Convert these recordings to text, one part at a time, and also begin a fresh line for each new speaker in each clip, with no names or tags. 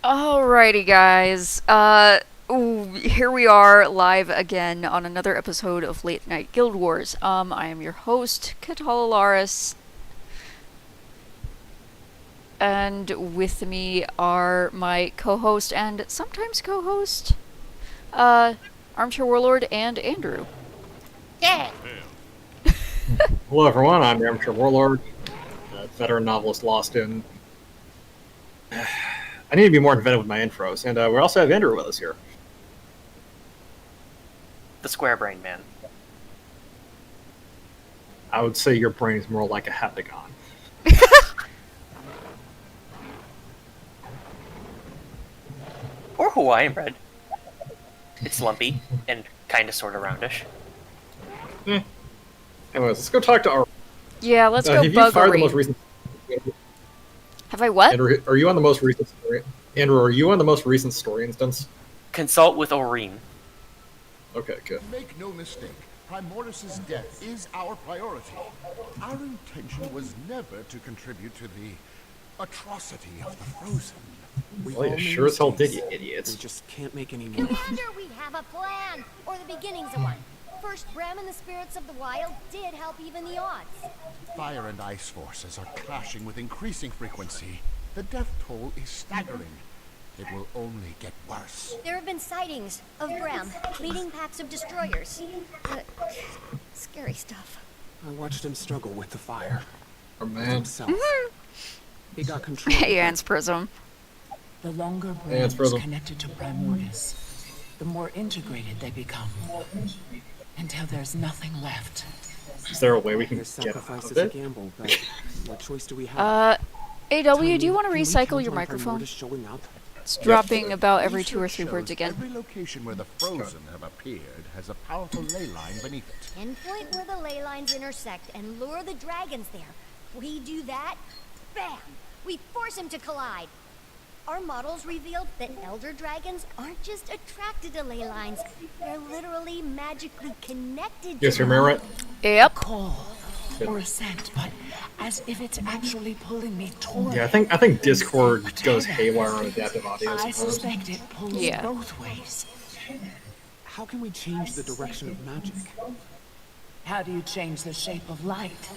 Alrighty, guys. Here we are live again on another episode of Late Night Guild Wars. I am your host, Katalalaris, and with me are my co-host and sometimes co-host, Armchair Warlord and Andrew.
Yeah.
Hello everyone, I'm the Armchair Warlord, veteran novelist lost in... I need to be more inventive with my intros, and we also have Andrew with us here.
The square brain man.
I would say your brain is more like a heptagon.
Or Hawaiian bread. It's lumpy and kind of sort of roundish.
Anyways, let's go talk to our...
Yeah, let's go
have you fired the
buggery.
most recent...
Have I what?
Andrew, are you on the most recent story? Andrew, are you on the most recent story instance?
Consult with Oreen.
Okay, good.
Make no mistake, Primoris' death is our priority. Our intention was never to contribute to the atrocity of the Frozen.
Well, you sure as hell did, you idiots.
We just can't make any more.
Commander, we have a plan! Or the beginnings of one. First, Bram and the spirits of the wild did help even the odds.
Fire and ice forces are clashing with increasing frequency. The death toll is staggering. It will only get worse.
There have been sightings of Bram leading packs of destroyers. Scary stuff.
I watched him struggle with the fire.
Oh, man.
Himself. He got control.
Hey, Ants Prism.
The longer
Yeah, it's
brain is
Prism.
connected to Primordis, the more integrated they become, until there's nothing left.
Is there a way we can
This
get out
sacrifice
of
is a
it?
gamble, but what choice do we have?
AW, do you
Tony,
want to
can we
recycle
count
your
on
microphone?
Primordis showing up?
It's dropping about every 2 or 3
Research
words
shows
again.
Every location where the Frozen have appeared has a powerful ley line beneath it.
Pinpoint where the ley lines intersect and lure the dragons there. We do that, bam! We force him to collide. Our models revealed that elder dragons aren't just attracted to ley lines. They're literally magically connected to
Yes, you
them.
remember it?
Yep.
Call or a scent, but as if it's actually pulling me toward
Yeah, I
it.
think Discord goes haywire on adaptive audio.
I
sometimes.
suspect it pulls
Yeah.
both ways.
How can we change the direction of magic?
How do you change the shape of light?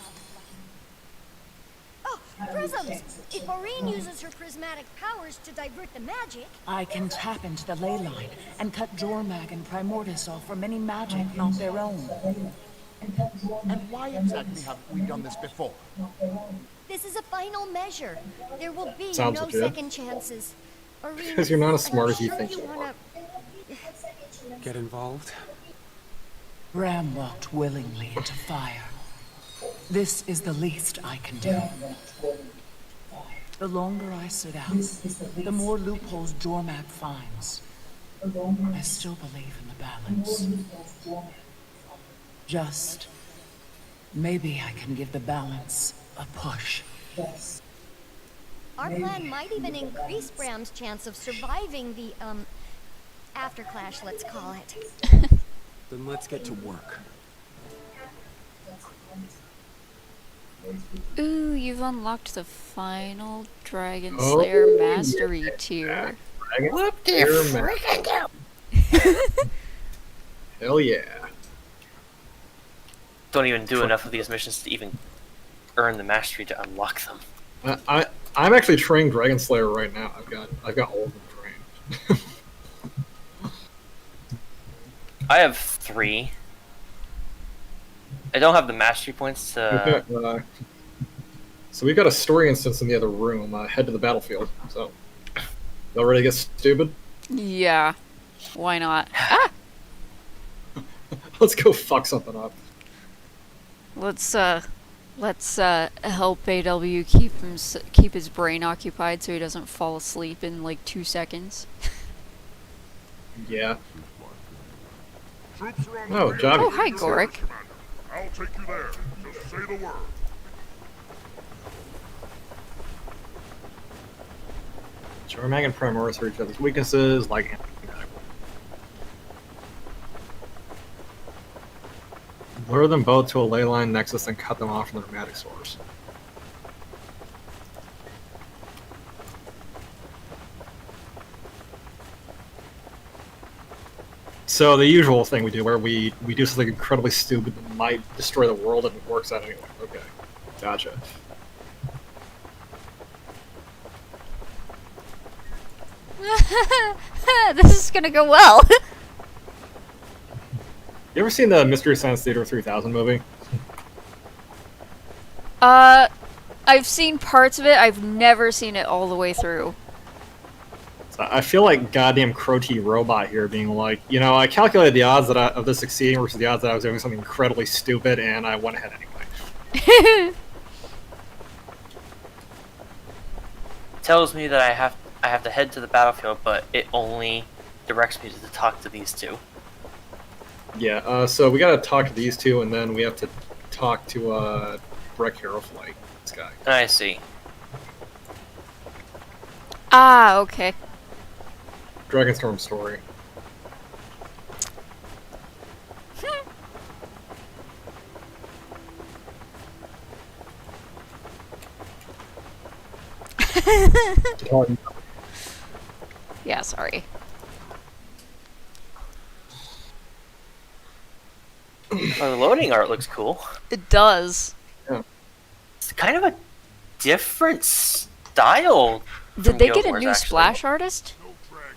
Oh, prisms! If Maureen uses her prismatic powers to divert the magic,
I can tap into the ley line and cut Jormag and Primordis off from any magic not their own.
And why exactly haven't we done this before?
this is a final measure. There will be
Sounds
no
legit.
second chances. Maureen,
'Cause you're not as
I'm
smart as you
sure
think you are.
wanna-
Get involved?
Bram walked willingly into fire. This is the least I can do. The longer I sit out, the more loopholes Jormag finds. I still believe in the balance. Just maybe I can give the balance a push.
Our plan might even increase Bram's chance of surviving the, afterclash, let's call it.
Then let's get to work.
Ooh, you've unlocked the final Dragon
Oh,
Slayer Mastery tier.
What the Hell yeah.
Don't even do enough of these missions to even earn the mastery to unlock them.
I'm actually training Dragon Slayer right now. I've got all of them trained.
I have 3. I don't have the mastery points to...
So we've got a story instance in the other room. Head to the battlefield. So, y'all ready to get stupid?
Yeah. Why not? Ah!
Let's go fuck something up.
Let's help AW keep his brain occupied so he doesn't fall asleep in like 2 seconds.
Yeah.
Troops are on
Oh,
the
Javi.
Oh, hi, Goric.
I'll take you there. Just say the word.
Jormag and Primoris are each other's weaknesses, like anti-magic. Lure them both to a ley line nexus and cut them off from their magic source. So the usual thing we do, where we do something incredibly stupid that might destroy the world, and it works out anyway. Okay, gotcha.
This is gonna go well.
You ever seen the Mystery Science Theater 3000 movie?
I've seen parts of it. I've never seen it all the way through.
So I feel like goddamn Crow-T Robot here being like, you know, I calculated the odds of this succeeding versus the odds that I was doing something incredibly stupid, and I went ahead anyway.
Tells me that I have to head to the battlefield, but it only directs me to talk to these two.
Yeah, so we gotta talk to these two, and then we have to talk to, Breck Heroflight, this guy.
I see.
Ah, okay.
Dragonstorm story.
Yeah, sorry.
Oh, the loading art looks cool.
It does.
It's kind of a different style.
Did they
Guild
get a
Wars,
new
actually.
splash artist?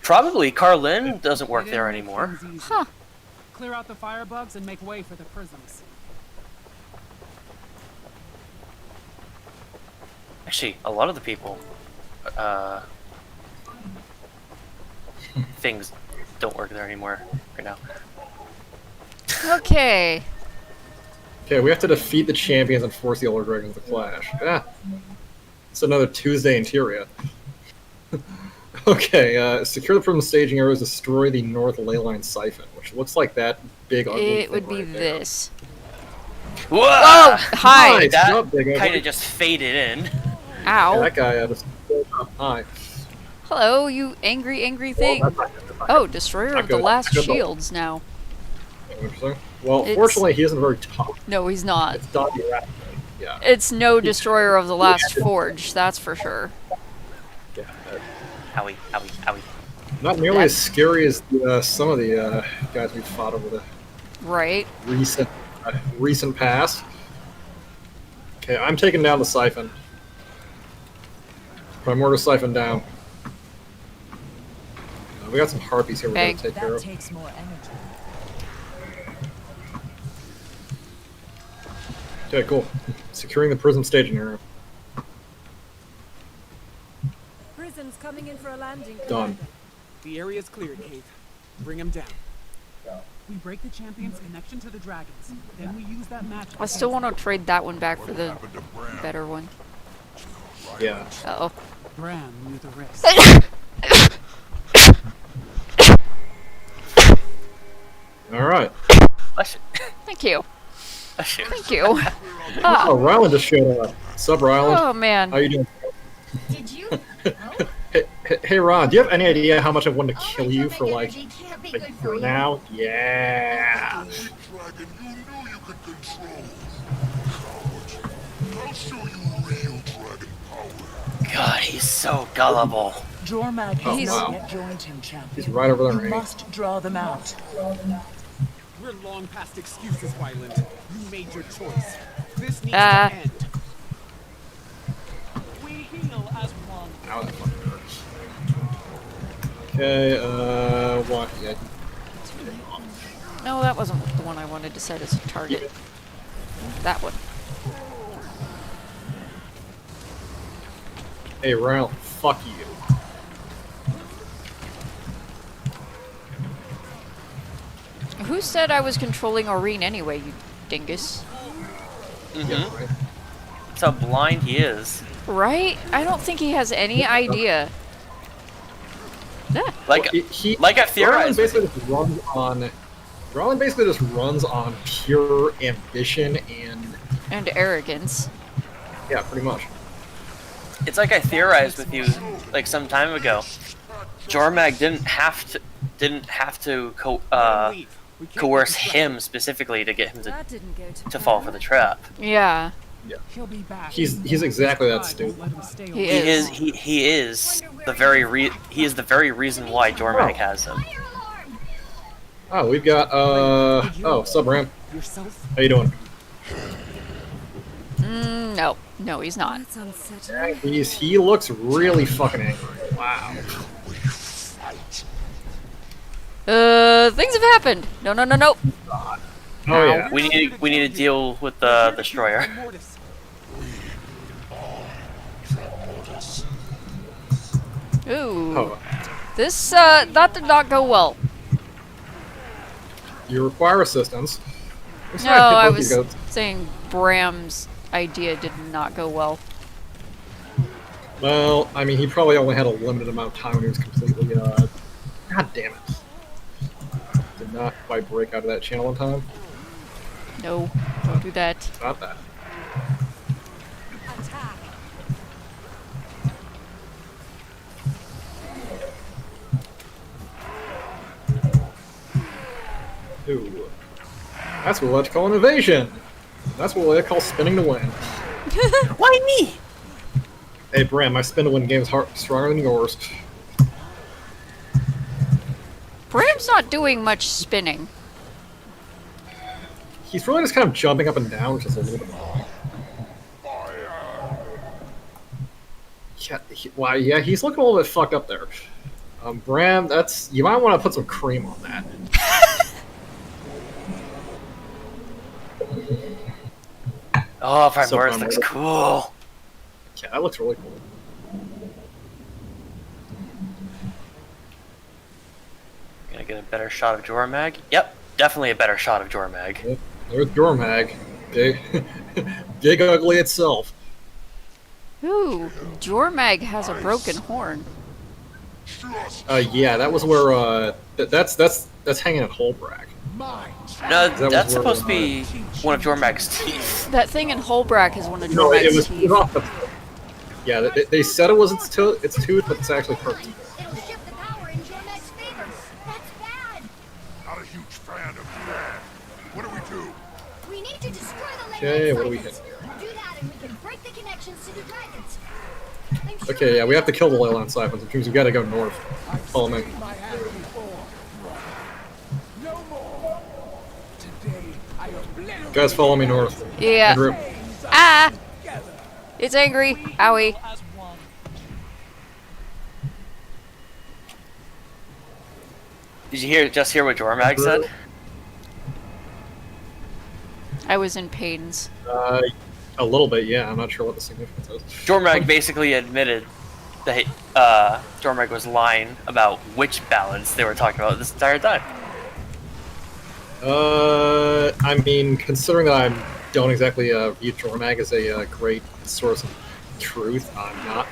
Probably. Carlin doesn't work there anymore.
Huh.
Clear out the firebugs and make way for the prisms.
Actually, a lot of the people, things don't work there anymore right now.
Okay.
Okay, we have to defeat the champions and force the Elder Dragons to clash. Ah, it's another Tuesday in Tyria. Okay, secure the prism staging areas, destroy the North Leyline Siphon, which looks like that big ugly
It
thing
would be
right there.
this.
Whoa!
Oh, hi!
Nice.
That
job, big
kind
ugly.
of just faded in.
Yeah,
Ow.
that guy just hi.
Hello, you angry, angry thing.
Well, that's not
Oh, destroyer
Not
of the
good.
last
Good though.
shields now.
interesting. Well,
It's-
fortunately, he isn't very tough.
No, he's not.
It's Dottie Rat. Yeah.
It's no destroyer of the last forge, that's for sure.
Yeah.
Owie, owie, owie.
Not nearly as scary as some of the guys we fought over the
Right.
recent past. Okay, I'm taking down the Siphon. Primordial Siphon down. We got some harpies here we
Bang.
gotta take care of.
takes more energy.
Okay, cool. Securing the prism staging area.
Prison's coming in for a landing.
Done.
The area's cleared, Cave. Bring him down.
We break the champion's connection to the dragons. Then we use that magic.
I still want to trade that one back for the better one.
Yeah.
Uh-oh.
Bram knew the risk.
Alright.
Bless you.
Thank you.
Bless you.
Thank you.
Oh,
Ah.
Ryland just showed up. Sup, Ryland?
Oh, man.
How you doing?
Did you?
Hey, Ron, do you have any idea how much I wanted to
Oh,
kill
my
you
atomic
for, like,
energy can't be
a
good for
year
you.
now? Yeah.
Dragon you knew you could control. Coward. I'll show you real dragon power.
God, he's so gullible.
Jormag has
He's-
not
wow.
yet joined him, champion.
He's right over there,
You
Rainy.
must draw them out.
We're long past excuses, Wyland. You made your choice. This needs
Ah.
to end.
We heal as one.
Ow, that fucking hurts. Okay, what? Yeah.
No, that wasn't the one I wanted to set as a target. That one.
Hey, Ryland, fuck you.
Who said I was controlling Aurene anyway, you dingus?
Yeah, right.
That's how blind he is.
Right? I don't think he has any idea. Ah,
Like,
Well, he
like I
Ryland
theorized.
basically just runs on. Ryland basically just runs on pure ambition and
and arrogance.
yeah, pretty much.
It's like I theorized with you, like some time ago. Jormag didn't have to
Leave. We can't
coerce
get
him specifically to get him
That didn't go
to fall for the trap.
Yeah,
He'll be back.
He's exactly that
Pride
stupid.
won't let him stay
He
away.
is.
He is the very reason why Jormag has him.
Fire alarm!
Oh, we've got oh, sub Ram.
Yourself?
How you doing?
No. No, he's not.
That's unsettling.
He looks really fucking angry. Wow.
Things have happened. No, no, no, no.
Oh yeah.
We need to deal with the destroyer.
Ooh.
Oh,
This, that did not go well.
you require assistance. Let's
No,
try to hit
I
both
was
you guys.
saying Bram's idea did not go well.
Well, I mean, he probably only had a limited amount of time when he was completely, God damn it. Did not quite break out of that channel in time.
No, don't do that.
Not that.
Attack.
Ooh. That's what we like to call an evasion. That's what we like to call spinning to win.
Why me?
Hey, Bram, my spin to win game is stronger than yours.
Bram's not doing much spinning.
He's really just kind of jumping up and down, which is a little bit odd. Yeah, yeah, he's looking a little bit fucked up there. Bram, that's you might want to put some cream on that.
Oh,
So
Primoris looks cool.
Yeah, that looks really cool.
Gonna get a better shot of Jormag? Yep, definitely a better shot of Jormag.
Yep, there's Jormag. Big, big ugly itself.
Ooh, Jormag has a broken horn.
Yeah, that was where that's hanging at Holbrag.
No,
That was
that's
where,
supposed to be one of Jormag's teeth.
That thing in Holbrack is one of
No, it
Jormag's
was
teeth.
off the. Yeah, they said it was its tooth, but it's actually her teeth.
It'll shift the power in Jormag's favor. That's bad.
Not a huge fan of that. What do we do?
We need to destroy the
Okay,
ley
what do we
siphons.
hit?
Do that and we can break the connections to the dragons. I'm sure
Okay, yeah, we have to kill the Leyland Siphons, which means we gotta go north. Follow me. Guys, follow me north.
Yeah.
Andrew.
Ah! It's angry. Owie.
Did you just hear what Jormag said?
I was in pains.
A little bit, yeah. I'm not sure what the significance is.
Jormag basically admitted that Jormag was lying about which balance they were talking about this entire time.
I mean, considering that I don't exactly view Jormag as a great source of truth, I'm not.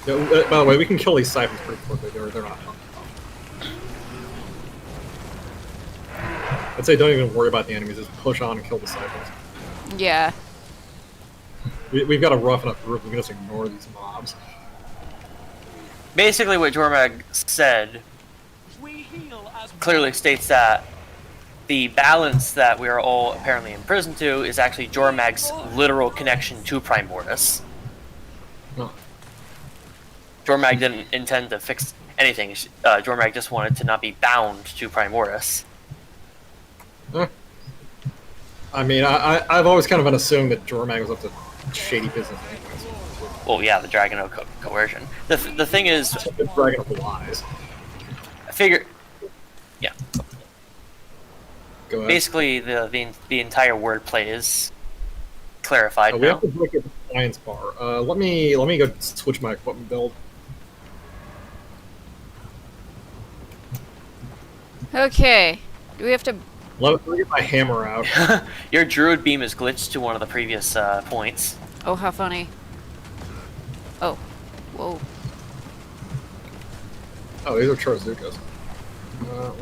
By the way, we can kill these siphons pretty quickly. They're not fun. I'd say don't even worry about the enemies. Just push on and kill the siphons.
Yeah.
We've got a rough enough group. We can just ignore these mobs.
Basically, what Jormag said clearly states that the balance that we are all apparently imprisoned to is actually Jormag's literal connection to Primordius.
Oh.
Jormag didn't intend to fix anything. Jormag just wanted to not be bound to Primordius.
I mean, I've always kind of been assuming that Jormag was up to shady business anyways.
Well, yeah, the Dragon of Coercion. The thing is,
The Dragon of Lies.
I figure, yeah.
Go ahead.
Basically, the entire wordplay is clarified
We
now.
have to break it to science bar. Let me go switch my equipment build.
Okay. Do we have to...
Let me get my hammer out.
Your Druid Beam is glitched to one of the previous points.
Oh, how funny. Oh. Whoa.
Oh, these are Charzukas.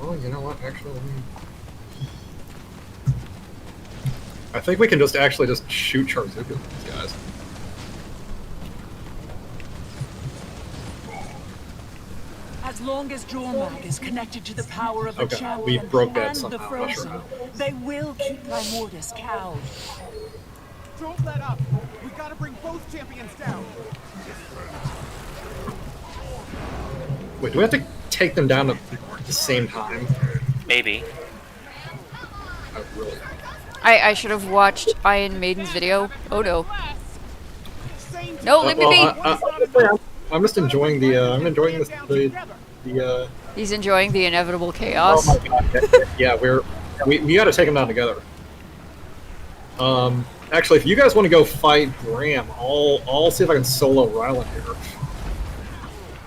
Well, you know what? Actually, let me... I think we can just actually just shoot Charzukas with these guys.
As long as Jormag is connected to the power of the
Okay,
Chariot
we broke that
and the
somehow, I'm not sure
Frozen,
how.
they will keep Primordus cowed.
Don't let up. We gotta bring both champions down.
Wait, do we have to take them down at the same time?
Maybe.
Oh, really?
I should have watched Iron Maiden's video. Oh no. No, leave me be!
I'm just enjoying the. I'm enjoying this, the.
He's enjoying the inevitable
Oh
chaos.
my god! Yeah, we got to take them down together. Actually, if you guys want to go fight Bram, I'll see if I can solo Ryland here.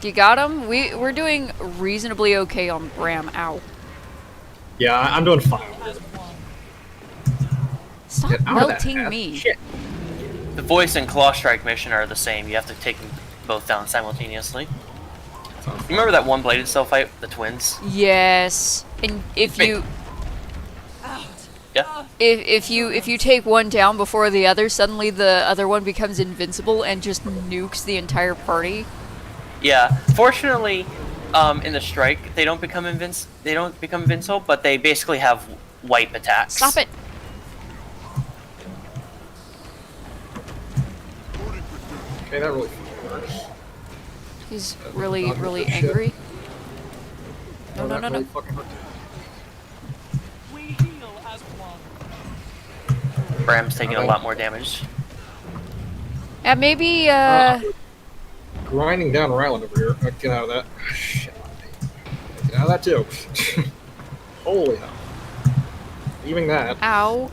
You got him? We're doing reasonably okay on Bram. Ow.
Yeah, I'm doing fine.
Stop
Get out of that
melting
path.
me.
Shit.
The voice and claw strike mission are the same. You have to take them both down simultaneously. You remember that one-bladed cell fight with the twins?
Yes. And if
Wait.
you
Yeah.
if you take one down before the other, suddenly the other one becomes invincible and just nukes the entire party.
Yeah. Fortunately, in the strike, they don't become invincible, but they basically have wipe attacks.
Stop it.
Okay, that really works.
He's really angry. No, no, no, no.
Really fucking hurt.
We heal as one.
Bram's taking a lot more damage.
Yeah, maybe
Grinding down Ryland over here. Get out of that. Shit. Get out of that too. Holy hell. Leaving that.
ow.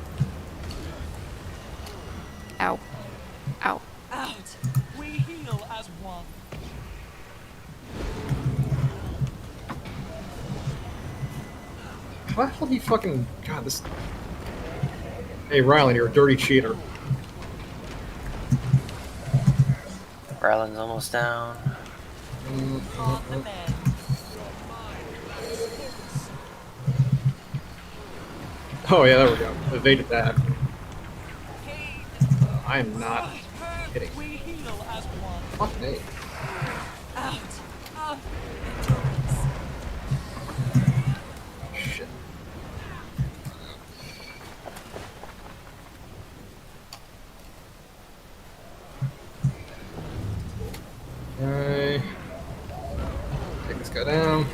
Ow. Ow.
Out. We heal as one.
How the hell do you fucking... God, this... Hey, Ryland, you're a dirty cheater.
Ryland's almost down.
Oh yeah, there we go. Evaded that. I am not kidding.
We heal as one.
Fuck me.
Out.
Shit. Okay. Take this guy down.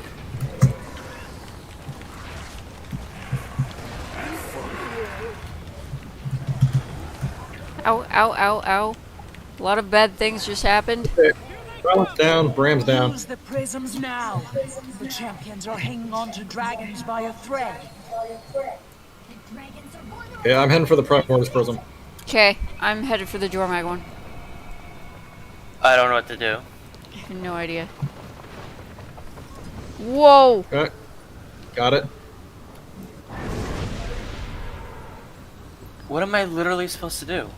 Ow, ow, ow, ow. A lot of bad things just happened.
Okay. Ryland's down, Bram's down.
Use the prisms now. The champions are hanging on to dragons by a thread.
Yeah, I'm heading for the Primordius Prism.
Okay, I'm headed for the Jormag one.
I don't know what to do.
I have no idea. Whoa!
Okay. Got it.
What am I literally supposed to do?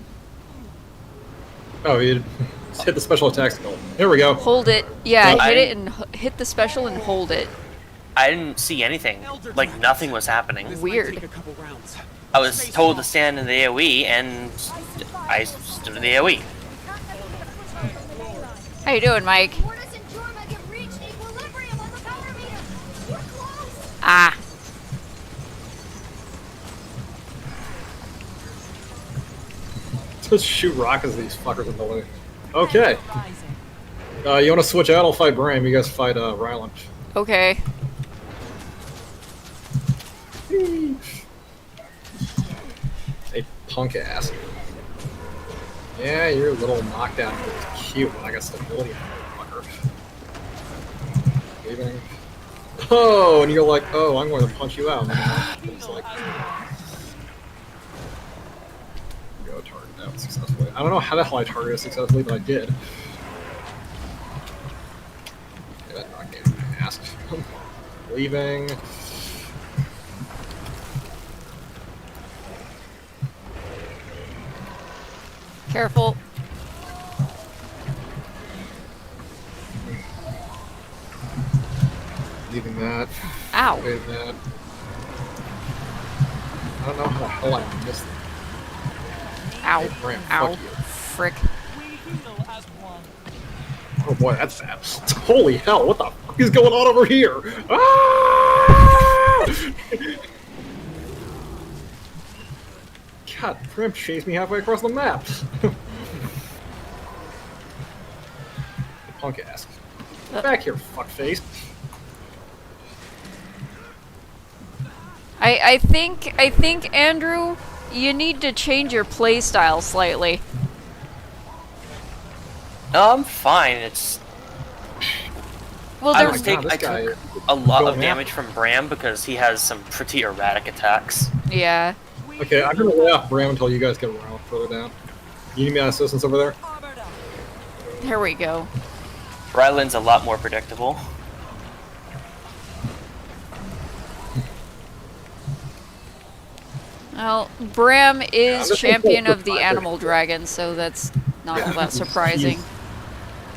Oh, you just hit the special attack skill. There we go.
Hold it. Yeah,
I-
hit it and hit the special and hold it.
I didn't see anything. Like, nothing was happening.
This
Weird.
might take a couple rounds.
I was told to stand in the AoE, and I stood in the AoE.
How you doing, Mike?
Mortis and Jorma have reached equilibrium on the power meter. We're close.
Ah.
Just shoot rockets at these fuckers in the way. Okay. You want to switch out? I'll fight Bram. You guys fight Ryland.
Okay.
Hey, punk ass. Yeah, your little knockdown was cute when I got stability on the fucker. Leaving. Oh, and you're like, oh, I'm going to punch you out. And it's like, go target that successfully. I don't know how the hell I targeted successfully, but I did. Yeah, that knocked me in the ass. Leaving.
Careful.
Leaving that.
Ow.
Leaving that. I don't know how the hell I missed it.
Ow.
Hey, Bram,
Ow.
fuck you.
Frick.
We heal as one.
Oh boy, that's bad. Holy hell, what the fuck is going on over here? Ah! God, Bram chased me halfway across the map. Punk ass. back here, fuckface.
I think Andrew, you need to change your play style slightly.
No, I'm fine. It's
Well,
I
there's
took a lot of damage from Bram because he has some pretty erratic attacks.
yeah.
Okay, I'm gonna lay off Bram until you guys get around further down. You need me on assistance over there?
Here we go.
Ryland's a lot more predictable.
Well, Bram is
just
champion
gonna
of the
go
animal dragon, so that's not all that surprising.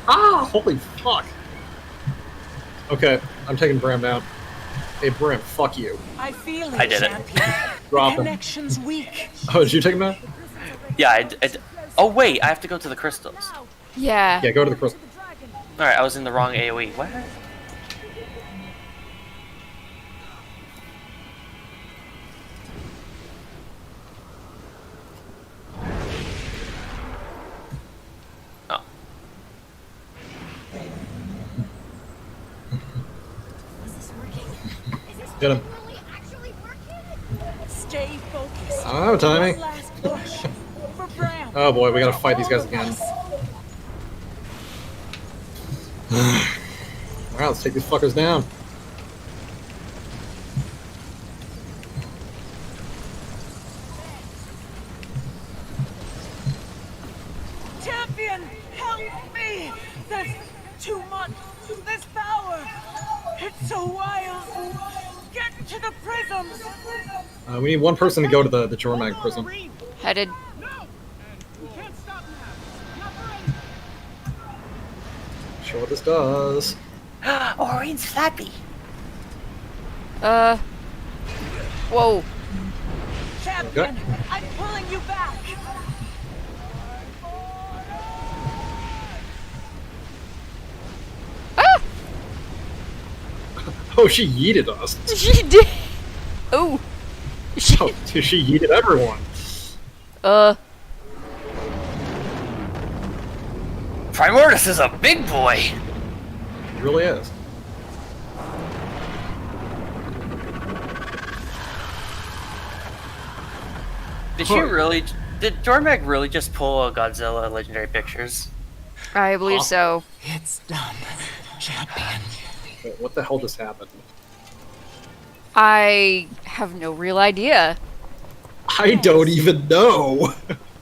Ah, holy fuck. Okay, I'm taking Bram down. Hey, Bram, fuck you.
I feel it,
I did it.
champion.
Drop
The
him.
connection's weak.
Oh, did you take him down?
Yeah, oh wait, I have to go to the crystals.
Yeah.
Yeah, go to the crystal.
Alright, I was in the wrong AoE. What? Oh.
Get him.
Stay focused.
I don't know, timing.
One last push. For Bram.
Oh boy, we gotta fight these guys again. Alright, let's take these fuckers down.
Champion, help me! There's too much. There's power. It's so wild. Get to the prisms.
We need one person to go to the Jormag prison.
Headed.
Show what this does.
Orin's flappy.
Whoa.
Champion, I'm pulling you back.
Ah!
Oh, she yeeted us.
She did. Oh.
Oh, dude, she yeeted everyone.
Primordus is a big boy.
It really is.
Did she really? Did Jormag really just pull a Godzilla Legendary Pictures?
I believe so.
It's done, champion.
Wait, what the hell just happened?
I have no real idea.
I don't even know.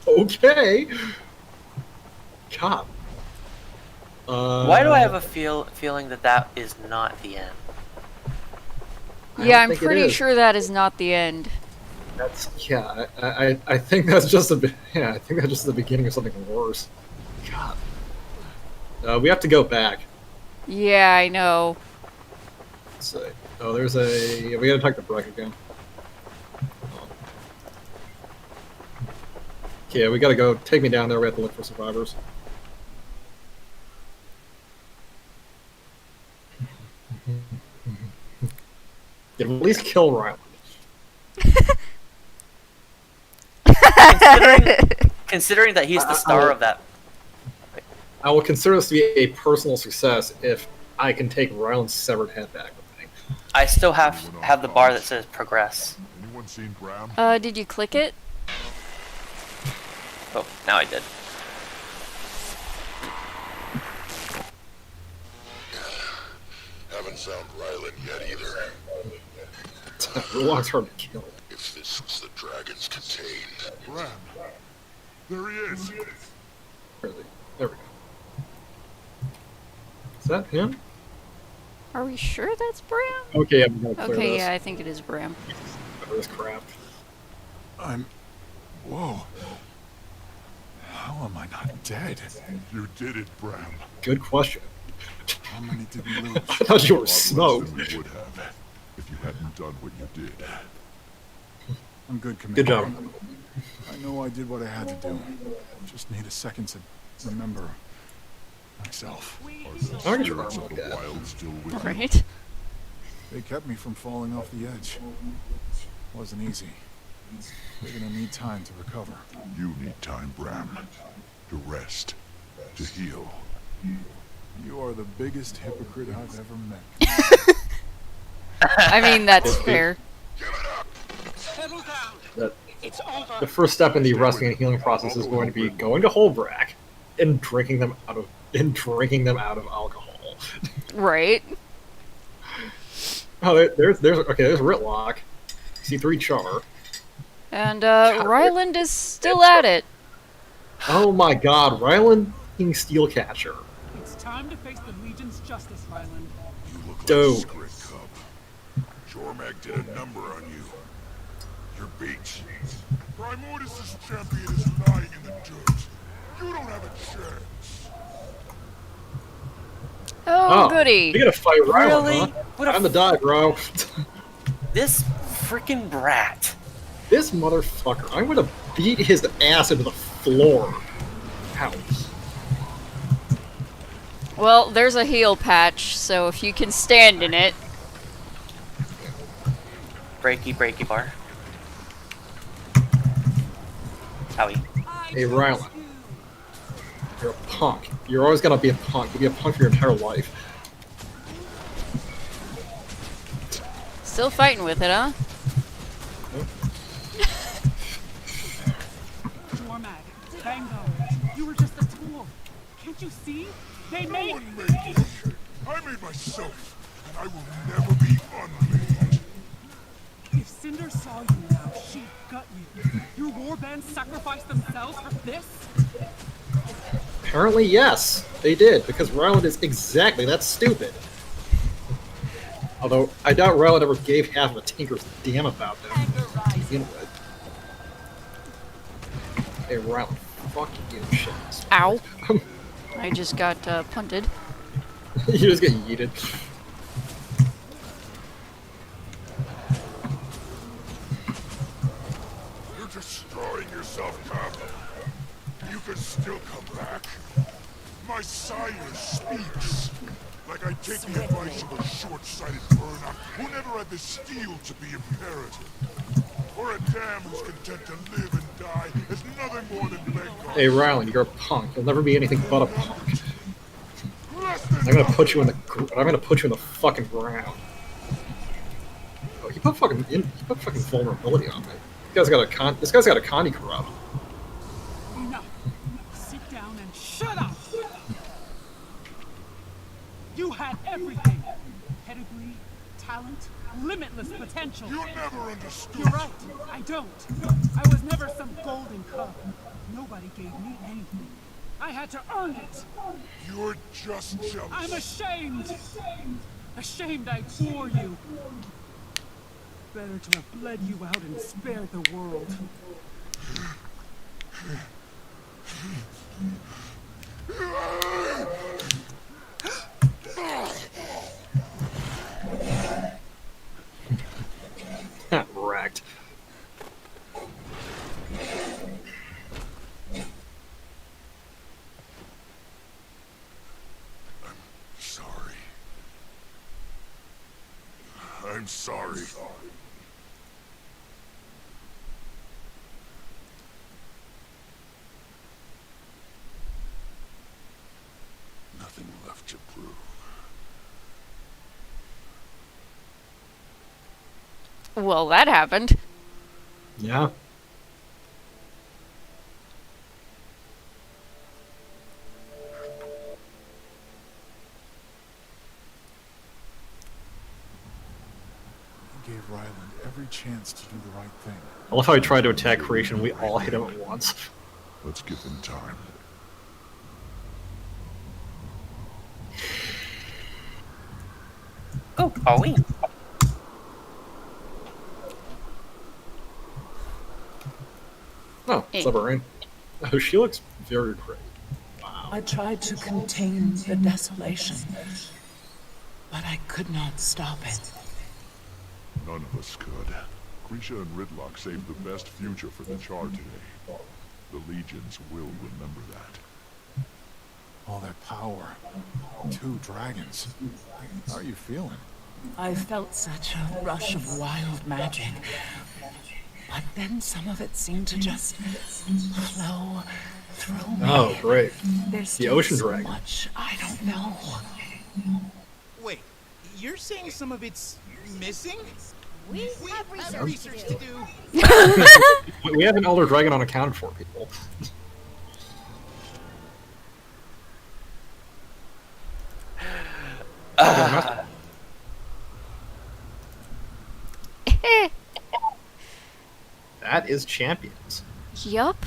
Okay. God.
Why do I have a feeling that is not the end?
Yeah, I'm
think it
pretty
is.
sure that is not the end.
That's I think that's just I think that's just the beginning of something worse. God. We have to go back.
Yeah, I know.
Let's see. Oh, there's a. We gotta attack the Breck again. Okay, we gotta go. Take me down there. We have to look for survivors. At least kill Ryland.
Considering that he's the star of that.
I will consider this to be a personal success if I can take Ryland's severed head back with me.
I still have the bar that says progress.
Anyone seen Bram?
Did you click it?
Oh, now I did.
Haven't found Ryland yet either.
Rulong's hard to kill.
If this was the dragon's contained. Bram. There he is.
Where is he? There we go. Is that him?
Are we sure that's Bram?
Okay, I'm gonna clear
Okay,
this.
yeah, I think it is Bram.
Cover this crap.
Whoa. How am I not dead? You did it, Bram.
Good question.
How many did we lose?
I thought you were
A lot less
smoked.
than we would have if you hadn't done what you did.
I'm good, Commander.
Good job.
I know I did what I had to do. Just need a second to remember myself.
I'll get your
Spirits
arm
of
like
the
that.
wild still with you.
Right?
They kept me from falling off the edge. Wasn't easy. They're gonna need time to recover.
You need time, Bram. To rest. To heal.
You are the biggest hypocrite I've ever met.
I mean, that's fair.
The first step in the resting and healing process is going to be going to Holbrack and drinking them out of alcohol.
Right.
Oh, there's Ritlock, C3 Char.
And Ryland is still at it.
Oh my God, Ryland being Steelcatcher.
It's time to face the Legion's justice, Ryland.
You look
Dude.
like a squid cub. Jormag did a number on you. You're beat. Primordus' champion is lying in the dirt. You don't have a chance.
Oh, goody.
We gotta fight Ryland,
Really?
huh?
What a
Time to die, bro.
This freaking brat.
This motherfucker. I'm gonna beat his ass into the floor. Ouch.
Well, there's a heal patch, so if you can stand in it.
Breaky bar. Howie.
Hey, Ryland. You're a punk. You're always gonna be a punk. You'll be a punk for your entire life.
Still fighting with it, huh?
Jormag, Bango, you were just a tool. Can't you see? They
No
made...
one made this shit. I made myself, and I will never be unmade.
If Cinder saw you now, she'd gut you. Your warbands sacrificed themselves for this?
Apparently, yes, they did, because Ryland is exactly that stupid. Although, I doubt Ryland ever gave half of a tinker's damn about them. To begin with. Hey, Ryland, fuck you, shit.
Ow. I just got punted.
You just get yeeted.
You're destroying yourself, cub. You can still come back. My sire speaks. Like I take the advice of a short-sighted burnout who never had the steel to be imperative. Or a dam who's content to live and die as nothing more than Bangor.
Hey, Ryland, you're a punk. You'll never be anything but a punk. I'm gonna put you in the fucking ground. Oh, he put fucking vulnerability on me. This guy's got a Connie corrupt.
Enough. Sit down and shut up. You had everything. Pedigree, talent, limitless potential.
You never understood.
You're right. I don't. I was never some golden cub. Nobody gave me anything. I had to earn it.
You're just jealous.
I'm ashamed. Ashamed I bore you. Better to have bled you out and spared the world.
Wrecked.
Sorry. I'm sorry. Nothing left to prove.
Well, that happened.
Yeah.
He gave Ryland every chance to do the right thing.
I love how he tried to attack Creation. We all hit him at once.
Let's give them time.
Oh, Ollie.
Oh, what's up, Rain? Oh, she looks very pretty. Wow.
I tried to contain the desolation, but I could not stop it.
None of us could. Grisha and Ridlock saved the best future for the Char today. The Legions will remember that.
All that power. 2 dragons. How are you feeling?
I felt such a rush of wild magic. But then some of it seemed to just flow through me.
Oh, great.
There's
The
still
ocean
so
dragon.
much I don't know.
Wait, you're saying some of it's missing?
We have research to do.
We have an elder dragon unaccounted for, people. That is champions.
Yup.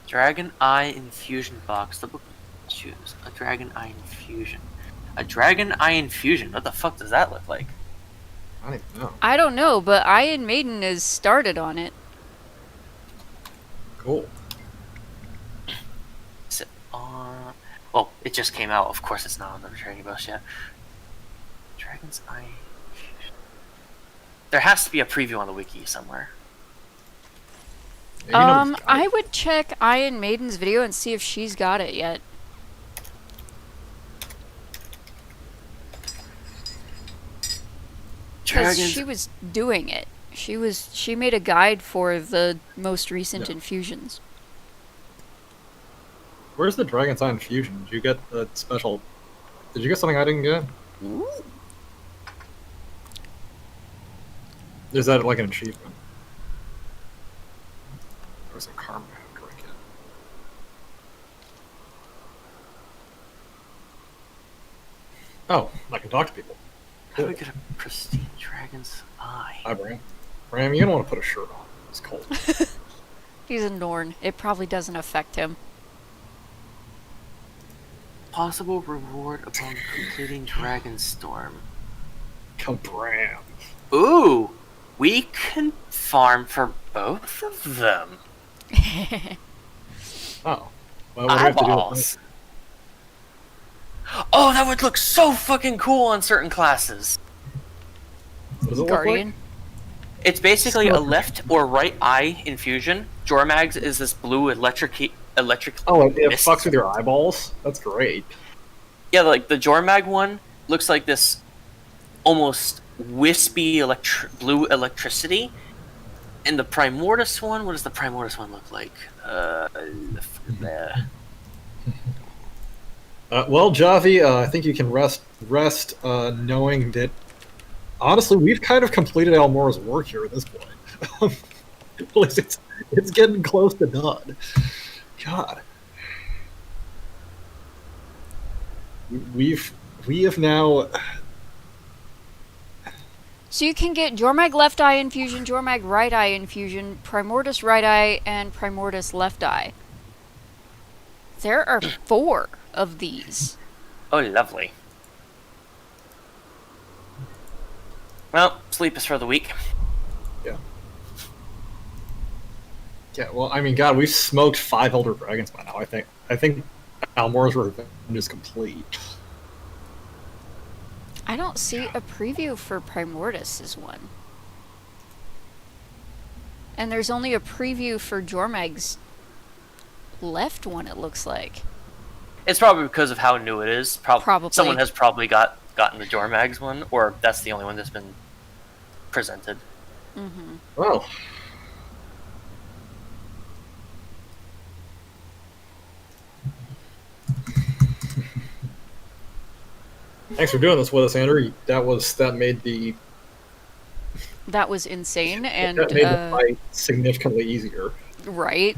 Dragon Eye Infusion box. The book choose a Dragon Eye Infusion. A Dragon Eye Infusion. What the fuck does that look like?
I don't even know.
I don't know, but Iron Maiden is started on it.
Cool.
Is it on? Well, it just came out. Of course, it's not on the trading bus yet. Dragon's Eye Infusion. There has to be a preview on the wiki somewhere.
Maybe nobody's got
I
it.
would check Iron Maiden's video and see if she's got it yet. Because
Dragons.
she was doing it. She made a guide for the most recent
Yeah.
infusions.
Where's the Dragon's Eye Infusion? Did you get a special... Did you get something I didn't get? Is that like an achievement? Or some karma I have to get? Oh, I can talk to people.
How do we get a pristine dragon's eye?
Hi, Bram. Bram, you don't want to put a shirt on. It's cold.
He's a Norn. It probably doesn't affect him.
Possible reward upon completing Dragon Storm.
Come, Bram.
Ooh, we can farm for both of them.
Oh. Well, what do we have to do with
Eyeballs. Oh, that would look so fucking cool on certain classes.
that? What does it look
Guardian.
like?
It's basically a left or right eye infusion. Jormag's is this blue electric.
Oh, it
mist.
fucks with your eyeballs? That's great.
Yeah, like the Jormag one looks like this almost wispy blue electricity. And the Primordius one, what does the Primordius one look like? There.
Well, Javi, I think you can rest knowing that, honestly, we've kind of completed Almora's work here at this point. At least it's getting close to done. God. We have now...
So you can get Jormag left eye infusion, Jormag right eye infusion, Primordus right eye, and Primordus left eye. There are 4 of these.
Oh, lovely. Well, sleep is for the week.
Yeah. Yeah, well, I mean, God, we've smoked 5 Elder Dragons by now, I think Almora's Revenge is complete.
I don't see a preview for Primordus' one. And there's only a preview for Jormag's left one, it looks like.
It's probably because of how new it is.
Probably.
Someone has probably gotten the Jormag's one, or that's the only one that's been presented.
Mm-hmm.
Well. Thanks for doing this with us, Andrew. That made the
That was insane, and
that made the fight significantly easier.
right?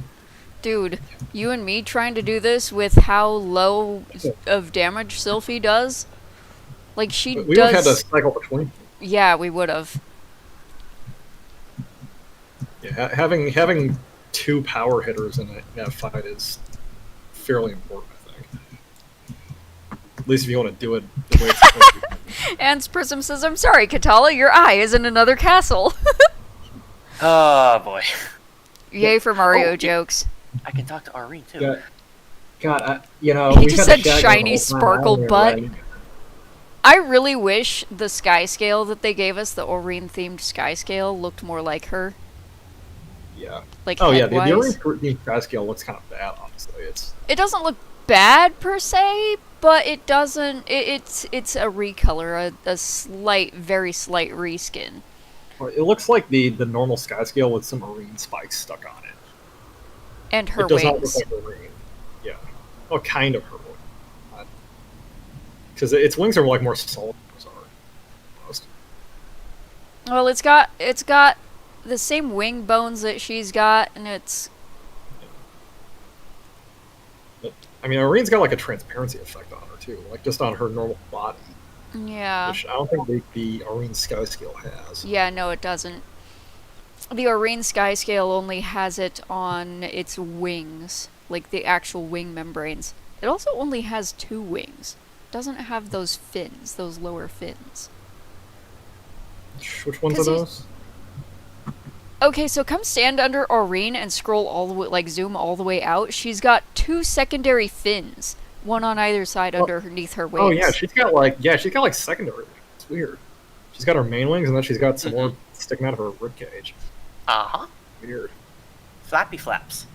Dude, you and me trying to do this with how low of damage Sylphe does? Like, she
We would have had to
does...
cycle between.
Yeah, we would have.
Yeah, having 2 power hitters in a fight is fairly important, I think. At least if you want to do it the way it's supposed to be.
Ans Prism says, I'm sorry, Katala, your eye is in another castle.
Oh boy.
Yay for Mario
Oh,
jokes.
I can talk to Irene too.
Yeah. God, you know,
He
we've
just
had
said
the shag
shiny
the whole time.
sparkle
I don't
butt.
really-
I really wish the sky scale that they gave us, the Aurene themed sky scale, looked more like her.
Yeah.
Like,
Oh yeah, the
head-wise.
Orange sky scale looks kind of bad, honestly.
It doesn't look bad per se, but it doesn't. It's a recolor, a slight, very slight reskin.
Well, it looks like the normal sky scale with some marine spikes stuck on it.
And her
it does
wings.
not look like a ring. Yeah. Oh, kind of her wing. Because its wings are like more solid than ours are. Almost.
Well, it's got the same wing bones that she's got, and it's...
But, I mean, Irene's got like a transparency effect on her too, like just on her normal body.
Yeah.
Which I don't think the Irene Sky Scale has.
Yeah, no, it doesn't. The Orine Sky Scale only has it on its wings, like the actual wing membranes. It also only has 2 wings. It doesn't have those fins, those lower fins.
Which ones are those?
Okay, so come stand under Orine and scroll all the way, like zoom all the way out. She's got 2 secondary fins, one on either side underneath her wings.
Oh yeah, she's got like secondary wings. It's weird. She's got her main wings, and then she's got some more sticking out of her rib cage. Weird.
Flappy flaps.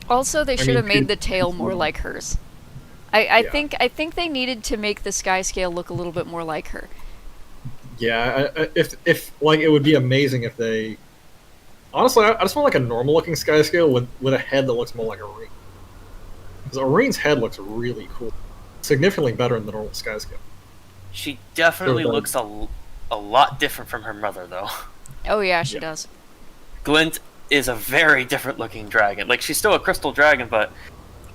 Also, they should have made the tail more like hers. I think they needed to make the sky scale look a little bit more like her.
Yeah, if like it would be amazing if they. Honestly, I just want like a normal looking sky scale with a head that looks more like a ring. Because Irene's head looks really cool, significantly better than the normal sky scale.
She definitely looks a lot different from her mother, though.
Oh yeah, she does.
Glint is a very different looking dragon. Like, she's still a crystal dragon, but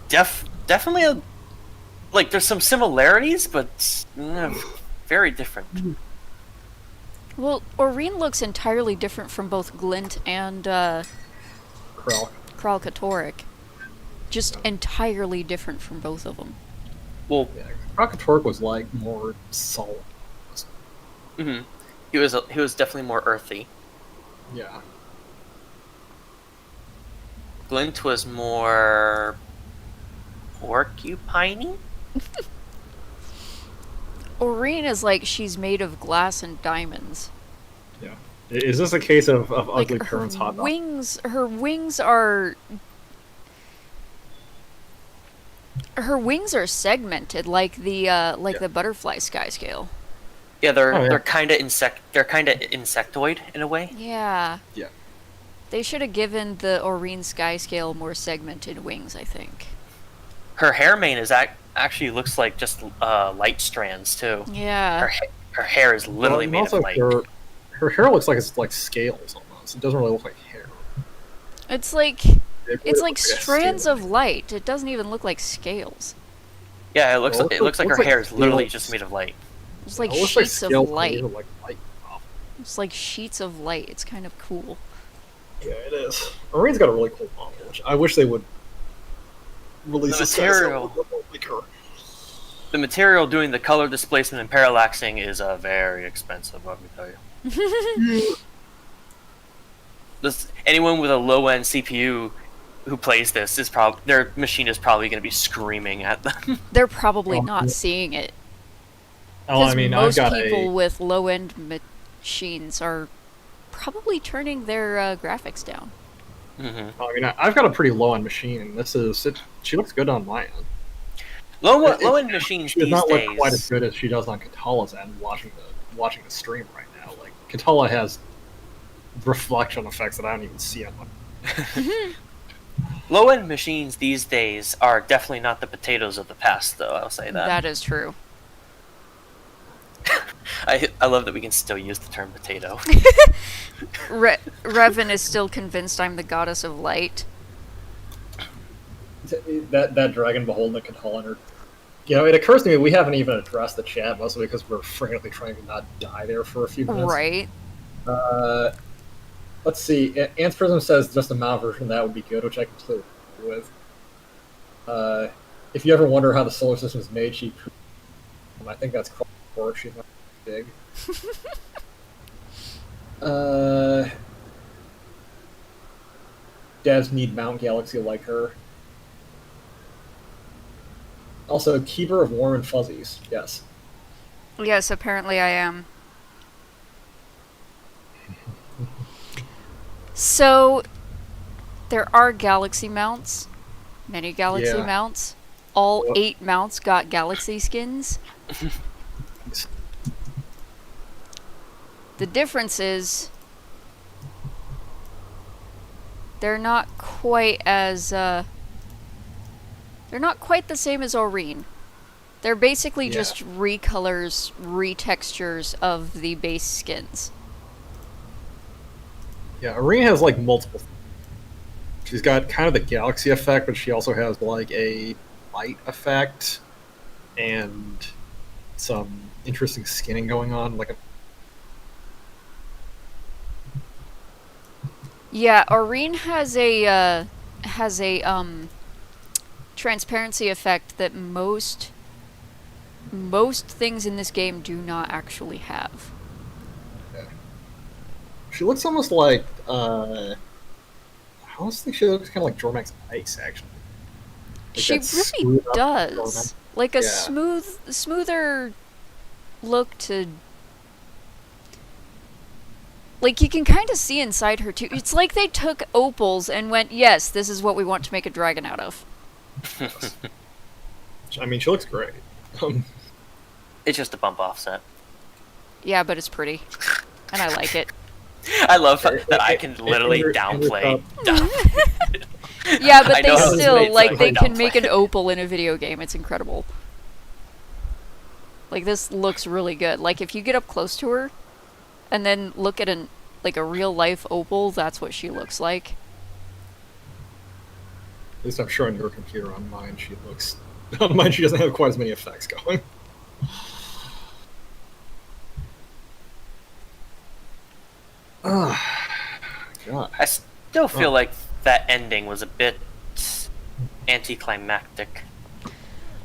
definitely like there's some similarities, but very different.
Well, Orine looks entirely different from both Glint and Kralkatorrik. Just entirely different from both of them.
Well, Kralkatorrik was like more solid.
Mm-hmm. He was definitely more earthy.
Yeah.
Glint was more porcupiney.
Orine is like she's made of glass and diamonds.
Yeah. Is this a case of
Like
ugly parents hot dog?
her wings are segmented like the butterfly sky scale.
Yeah, they're kind of insectoid in a way.
Yeah.
Yeah.
They should have given the Orine sky scale more segmented wings, I think.
Her hair mane actually looks like just light strands too.
Yeah.
Her hair is literally made of light.
Her hair looks like it's like scales almost. It doesn't really look like hair.
It's like strands of light. It doesn't even look like scales.
Yeah, it looks like her hair is literally just made of light.
It's like
it
sheets
like
of light.
Like light.
It's like sheets of light. It's kind of cool.
Yeah, it is. Marine's got a really cool model, which I wish they would release
the material.
Like her.
The material doing the color displacement and parallaxing is very expensive, let me tell you. Anyone with a low-end CPU who plays this their machine is probably going to be screaming at them.
They're probably not seeing it.
Oh, I mean,
most people with low-end machines are probably turning their graphics down.
Mm-hmm.
I mean, I've got a pretty low-end machine, and she looks good on my end.
Low-end machines these days.
She does not look quite as good as she does on Katala's end. Watching the stream right now, like Katala has reflection effects that I don't even see on my.
Low-end machines these days are definitely not the potatoes of the past, though. I'll say that.
That is true.
I love that we can still use the term potato.
Revan is still convinced I'm the goddess of light.
That dragon beholding the Katala. It occurs to me we haven't even addressed the chat, mostly because we're frantically trying to not die there for a few minutes.
Right.
Let's see. Ants Prism says just a mount version of that would be good, which I can clearly agree with. If you ever wonder how the solar system is made, I think that's called pork. She's not big. Devs need Mount Galaxy like her. Also, Keeper of Warm and Fuzzies. Yes.
Yes, apparently I am. So, there are galaxy mounts. Many galaxy mounts. All 8 mounts got galaxy skins. The difference is they're not quite as, they're not quite the same as Aurene. They're basically just recolors, retextures of the base skins.
Yeah, Aurene has like multiple. She's got kind of the galaxy effect, but she also has like a light effect and some interesting skinning going on.
Yeah, Aurene has a transparency effect that most things in this game do not actually have.
She looks almost like I almost think she looks kind of like Jormax Ice, actually. Like
she really does. Like a
Yeah.
smoother look to. Like, you can kind of see inside her, too. It's like they took opals and went, yes, this is what we want to make a dragon out of.
I mean, she looks great.
It's just a bump offset.
Yeah, but it's pretty. And I like it.
I love that I can literally downplay.
Yeah, but
I know
they
how this
still,
makes
like,
sense.
they can
Downplay.
make an opal in a video game. It's incredible. Like, this looks really good. Like, if you get up close to her, and then look at like a real-life opal, that's what she looks like.
At least I'm sure on your computer. On mine, she looks. On mine, she doesn't have quite as many effects going. Ah, God.
I still feel like that ending was a bit anticlimactic.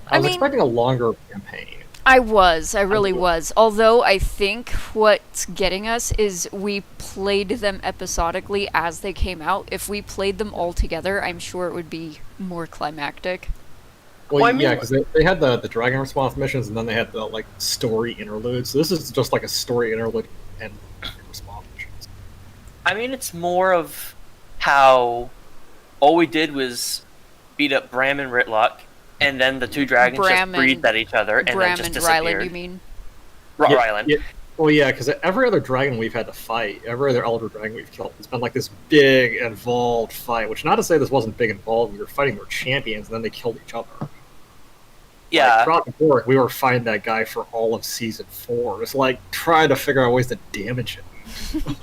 I was
mean,
expecting a longer campaign.
I really was. Although I think what's getting us is we played them episodically as they came out. If we played them all together, I'm sure it would be more climactic.
Well,
I mean,
yeah, because they had the Dragon Response missions, and then they had the like story interludes. So this is just like a story interlude and response missions.
I mean, it's more of how all we did was beat up Bram and Ritlock, and then the two dragons
Bram
just breathed at each other, and
Bram
then just
and
disappeared.
Ryland, you mean?
Ryland.
Yeah. Well, yeah, because every other dragon we've had to fight, every other Elder Dragon we've killed, it's been like this big, involved fight. Which, not to say this wasn't big involved, we were fighting their champions, and then they killed each other.
Yeah.
Like, throughout the board, we were fighting that guy for all of Season 4. Just like trying to figure out ways to damage him.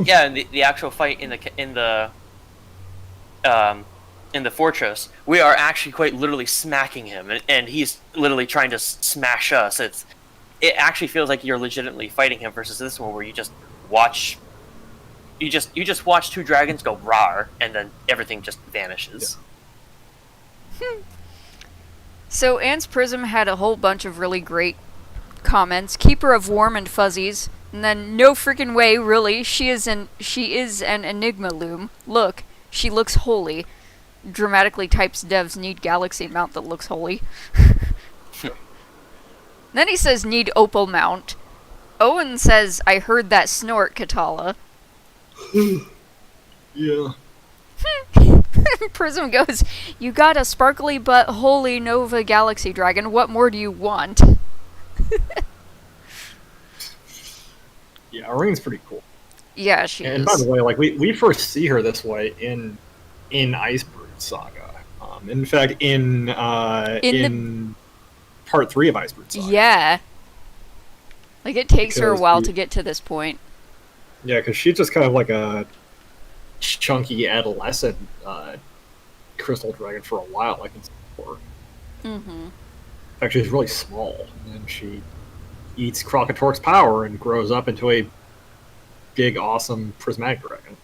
Yeah, and the actual fight in the fortress, we are actually quite literally smacking him, and he's literally trying to smash us. It actually feels like you're legitimately fighting him versus this one where you just watch. You just watch two dragons go rawr, and then everything just vanishes.
Yeah. So Anne's Prism had a whole bunch of really great comments. Keeper of Warm and Fuzzies. And then, no freaking way, really. She is an Enigma loom. Look, she looks holy. Dramatically types devs need galaxy mount that looks holy. Then he says need opal mount. Owen says I heard that snort, Katala.
Yeah.
Prism goes, you got a sparkly but holy Nova Galaxy Dragon. What more do you want?
Yeah, Aurene's pretty cool.
Yeah, she is.
And by the way, like we first see her this way in Icebrood Saga. In fact, in part 3 of Icebrood Saga.
Yeah. Like, it takes her a
Because
while to get to this point.
Yeah, because she's just kind of like a chunky adolescent crystal dragon for a while, like in Season 4.
Mm-hmm.
In fact, she's really small, and she eats Krokatork's power and grows up into a big, awesome prismatic dragon.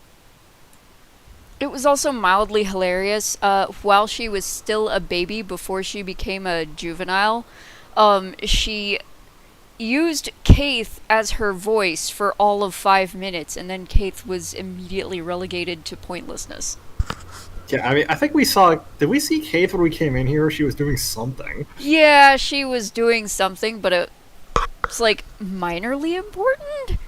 It was also mildly hilarious. While she was still a baby, before she became a juvenile, she used Kaith as her voice for all of 5 minutes, and then Kaith was immediately relegated to pointlessness.
Yeah, I mean, I think we saw... Did we see Kaith when we came in here? She was doing something.
Yeah, she was doing something, but it's like minorly important?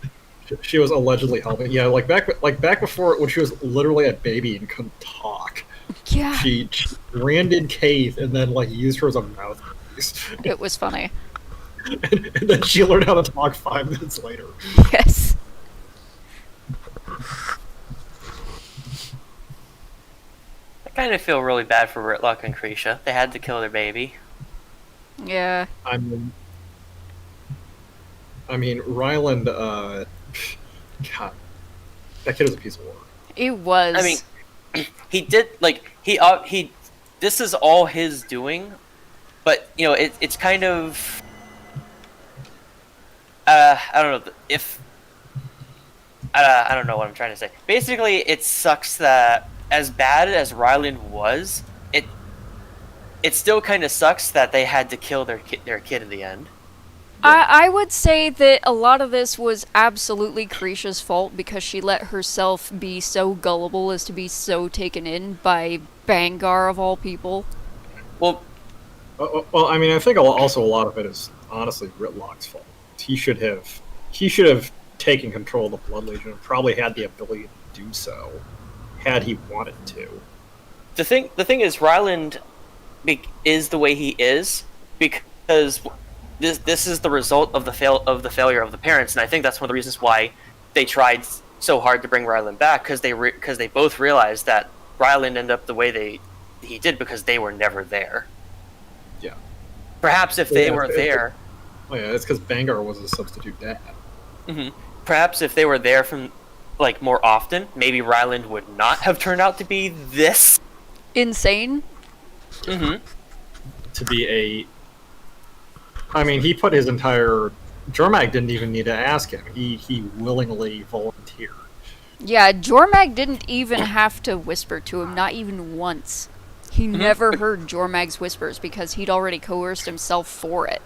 She was allegedly helping. Yeah, like back before, when she was literally a baby and couldn't talk.
Yeah.
She branded Kaith and then like used her as a mouthpiece.
It was funny.
and then she learned how to talk 5 minutes later.
Yes.
kind of feel really bad for Ritlock and Krisha. They had to kill their baby.
Yeah.
I mean, Ryland, God, that kid is a piece of work.
It was.
I mean, he did, like, he, this is all his doing, but, you know, it's kind of, I don't know, I don't know what I'm trying to say. Basically, it sucks that, as bad as Ryland was, it still kind of sucks that they had to kill their kid in the end.
I would say that a lot of this was absolutely Krisha's fault because she let herself be so gullible as to be so taken in by Bangar of all people.
Well,
I mean, I think also a lot of it is honestly Ritlock's fault. He should have taken control of the Blood Legion and probably had the ability to do so had he wanted to.
The thing is, Ryland is the way he is because this is the result of the failure of the parents, and I think that's one of the reasons why they tried so hard to bring Ryland back, because they both realized that Ryland ended up the way he did because they were never there.
Yeah.
Perhaps if they were there.
Oh yeah, it's because Bangar was a substitute dad.
Mm-hmm. Perhaps if they were there from like more often, maybe Ryland would not have turned out to be this
insane.
Mm-hmm.
To be I mean, he put his entire... Jormag didn't even need to ask him. He willingly volunteered.
Yeah, Jormag didn't even have to whisper to him, not even once. He never heard Jormag's whispers because he'd already coerced himself for it.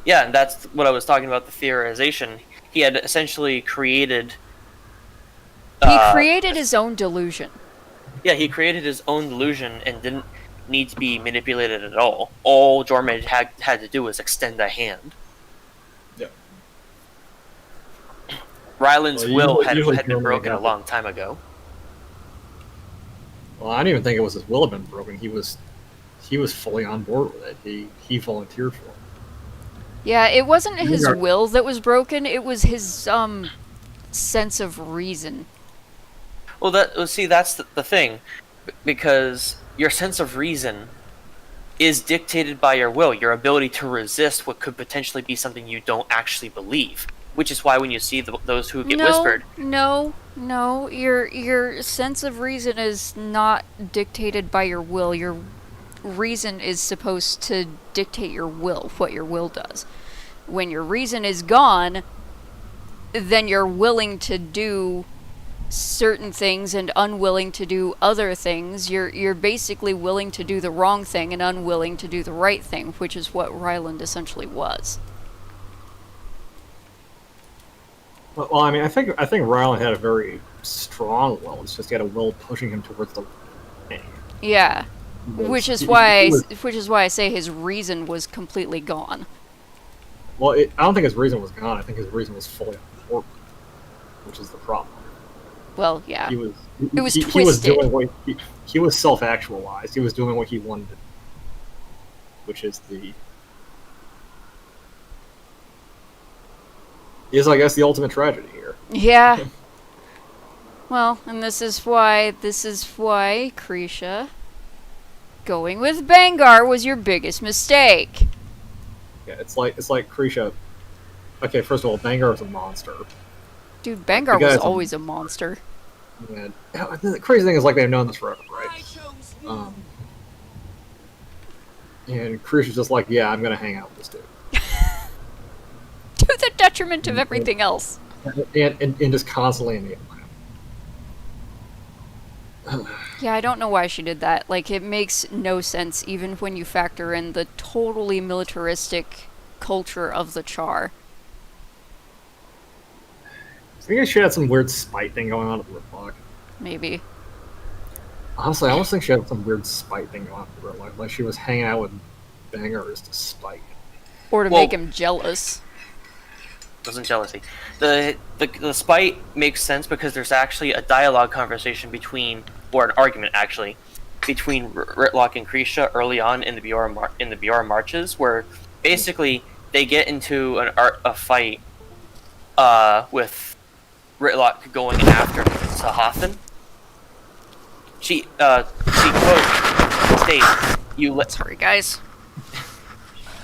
Yeah, and that's what I was talking about, the theorization. He had essentially created...
He created his own delusion.
Yeah, he created his own delusion and didn't need to be manipulated at all. All Jormag had to do was extend a hand.
Yeah.
Ryland's will had been broken a long time ago.
Well, I don't even think it was his will had been broken. He was fully on board with it. He volunteered for it.
Yeah, it wasn't his will that was broken, it was his sense of reason.
Well, that's the thing, because your sense of reason is dictated by your will, your ability to resist what could potentially be something you don't actually believe. Which is why when you see those who get whispered...
No, your sense of reason is not dictated by your will. Your reason is supposed to dictate your will, what your will does. When your reason is gone, then you're willing to do certain things and unwilling to do other things. You're basically willing to do the wrong thing and unwilling to do the right thing, which is what Ryland essentially was.
Well, I mean, I think Ryland had a very strong will. It's just he had a will pushing him towards the thing.
Yeah, which is why I say his reason was completely gone.
Well, I don't think his reason was gone. I think his reason was fully on board, which is the problem.
Well, yeah.
It was
twisted.
He was doing he was self-actualized. He was doing what he wanted to do, which is I guess, the ultimate tragedy here.
Yeah. Well, and this is why Krisha, going with Bangar was your biggest mistake.
Yeah, it's like Krisha. Okay, first of all, Bangar is a monster.
Dude, Bangar was always a monster.
Yeah, the crazy thing is, like, they've known this forever, right? And Krisha's just like, yeah, I'm gonna hang out with this dude.
To the detriment of everything else.
And just constantly enabling him.
Yeah, I don't know why she did that. Like, it makes no sense, even when you factor in the totally militaristic culture of the Char.
I think she had some weird spite thing going on with Ritlock.
Maybe.
Honestly, I almost think she had some weird spite thing going on with Ritlock. Like, she was hanging out with Bangar just to spite.
Or to make him jealous.
Wasn't jealousy. The spite makes sense because there's actually a dialogue conversation or an argument actually, between Ritlock and Krisha early on in the Biora marches, where basically they get into a fight with Ritlock going after Sahathan. She quote states,
Sorry, guys.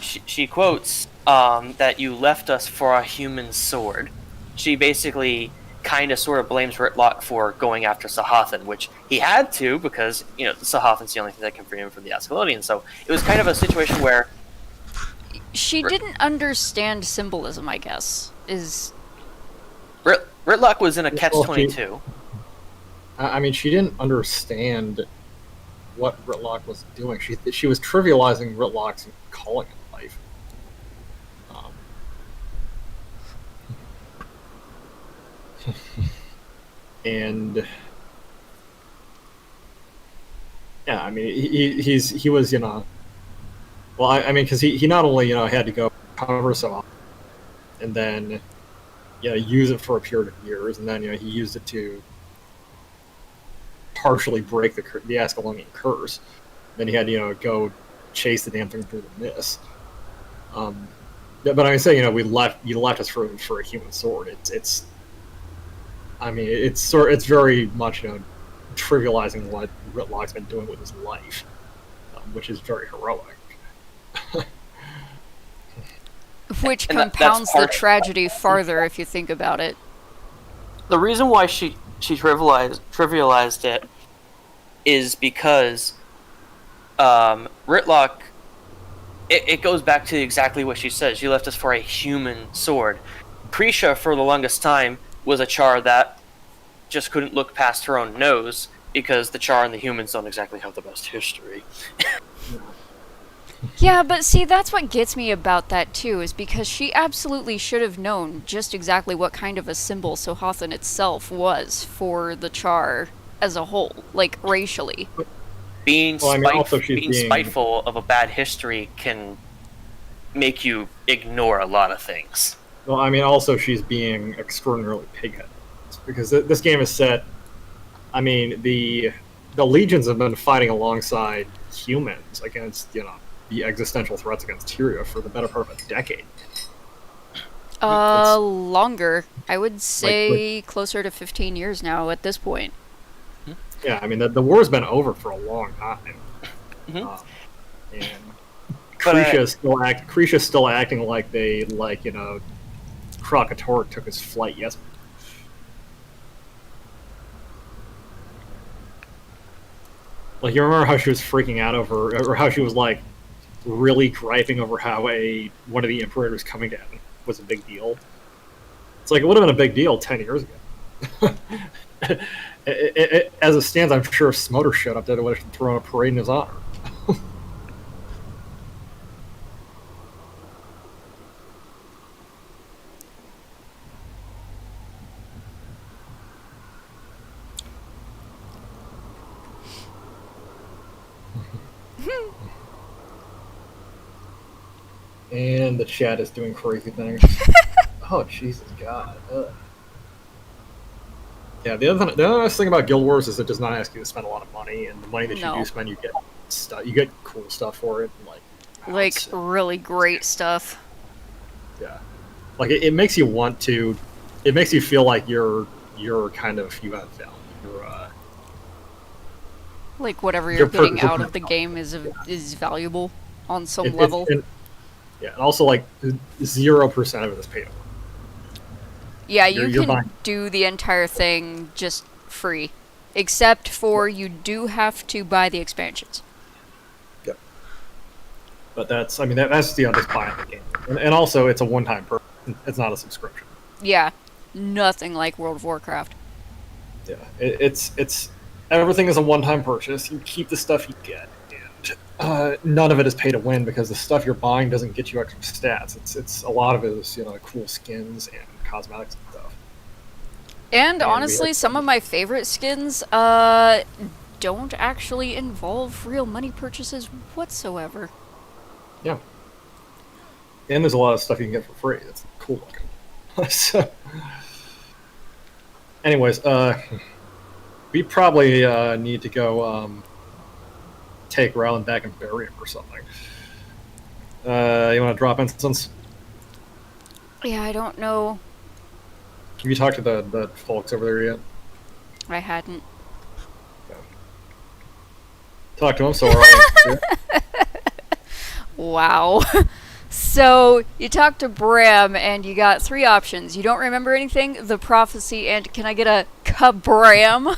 she quotes that you left us for a human sword. She basically kind of sort of blames Ritlock for going after Sahathan, which he had to because, Sahathan's the only thing that can free him from the Ascalonian. So it was kind of a situation where
She didn't understand symbolism, I guess.
Ritlock was in a catch-22.
I mean, she didn't understand what Ritlock was doing. She was trivializing Ritlock's calling in life. And yeah, I mean, he was, well, I mean, because he not only had to go cover some, and then use it for a period of years, and then he used it to partially break the Ascalonian curse. Then he had to go chase the damn thing through the mist. But I mean, say you left us for a human sword. It's I mean, it's very much trivializing what Ritlock's been doing with his life, which is very heroic.
Which compounds the tragedy farther if you think about it.
The reason why she trivialized it is because Ritlock, it goes back to exactly what she said. She left us for a human sword. Krisha, for the longest time, was a Char that just couldn't look past her own nose because the Char and the humans don't exactly have the best history.
Yeah, but see, that's what gets me about that too, is because she absolutely should have known just exactly what kind of a symbol Sahathan itself was for the Char as a whole, like racially.
Being spiteful of a bad history can make you ignore a lot of things.
Well, I mean, also she's being extraordinarily pigheaded because this game is set. I mean, the legions have been fighting alongside humans against the existential threats against Tyria for the better part of a decade.
Longer. I would say closer to 15 years now at this point.
Yeah, I mean, the war's been over for a long time. And Krisha's still acting like Krakator took his flight yesterday. Like, you remember how she was freaking out over, or how she was really griping over how one of the Imperators coming down was a big deal. It's like, it would have been a big deal 10 years ago. As it stands, I'm sure if Smoter showed up, they would have thrown a parade in his honor. And the chat is doing crazy things. Oh, Jesus God. Ugh. Yeah, the other nice thing about Guild Wars is it does not ask you to spend a lot of money, and the money that you do spend, you get stuff. You get cool stuff for it,
really great stuff.
Yeah, like it makes you want to. It makes you feel like you're kind of you have value.
Like whatever you're getting out of the game is valuable on some level.
Yeah, and also 0% of it is paid for.
Yeah, you can do the entire thing just free, except for you do have to buy the expansions.
Yep. But that's just buying the game, and also it's a one-time purchase. It's not a subscription.
Yeah, nothing like World of Warcraft.
Yeah, it's everything is a one-time purchase. You keep the stuff you get. None of it is pay to win because the stuff you're buying doesn't get you extra stats. It's a lot of it is cool skins and cosmetics and stuff.
And honestly, some of my favorite skins don't actually involve real money purchases whatsoever.
Yeah. And there's a lot of stuff you can get for free. That's cool looking. So, anyways, we probably need to go take Ryland back and bury him or something. You want to drop instance?
Yeah, I don't know.
Have you talked to the folks over there yet?
I hadn't.
Yeah. Talk to him, so we're all...
Wow. So, you talked to Bram, and you got 3 options. You don't remember anything, the prophecy, and can I get a kabram?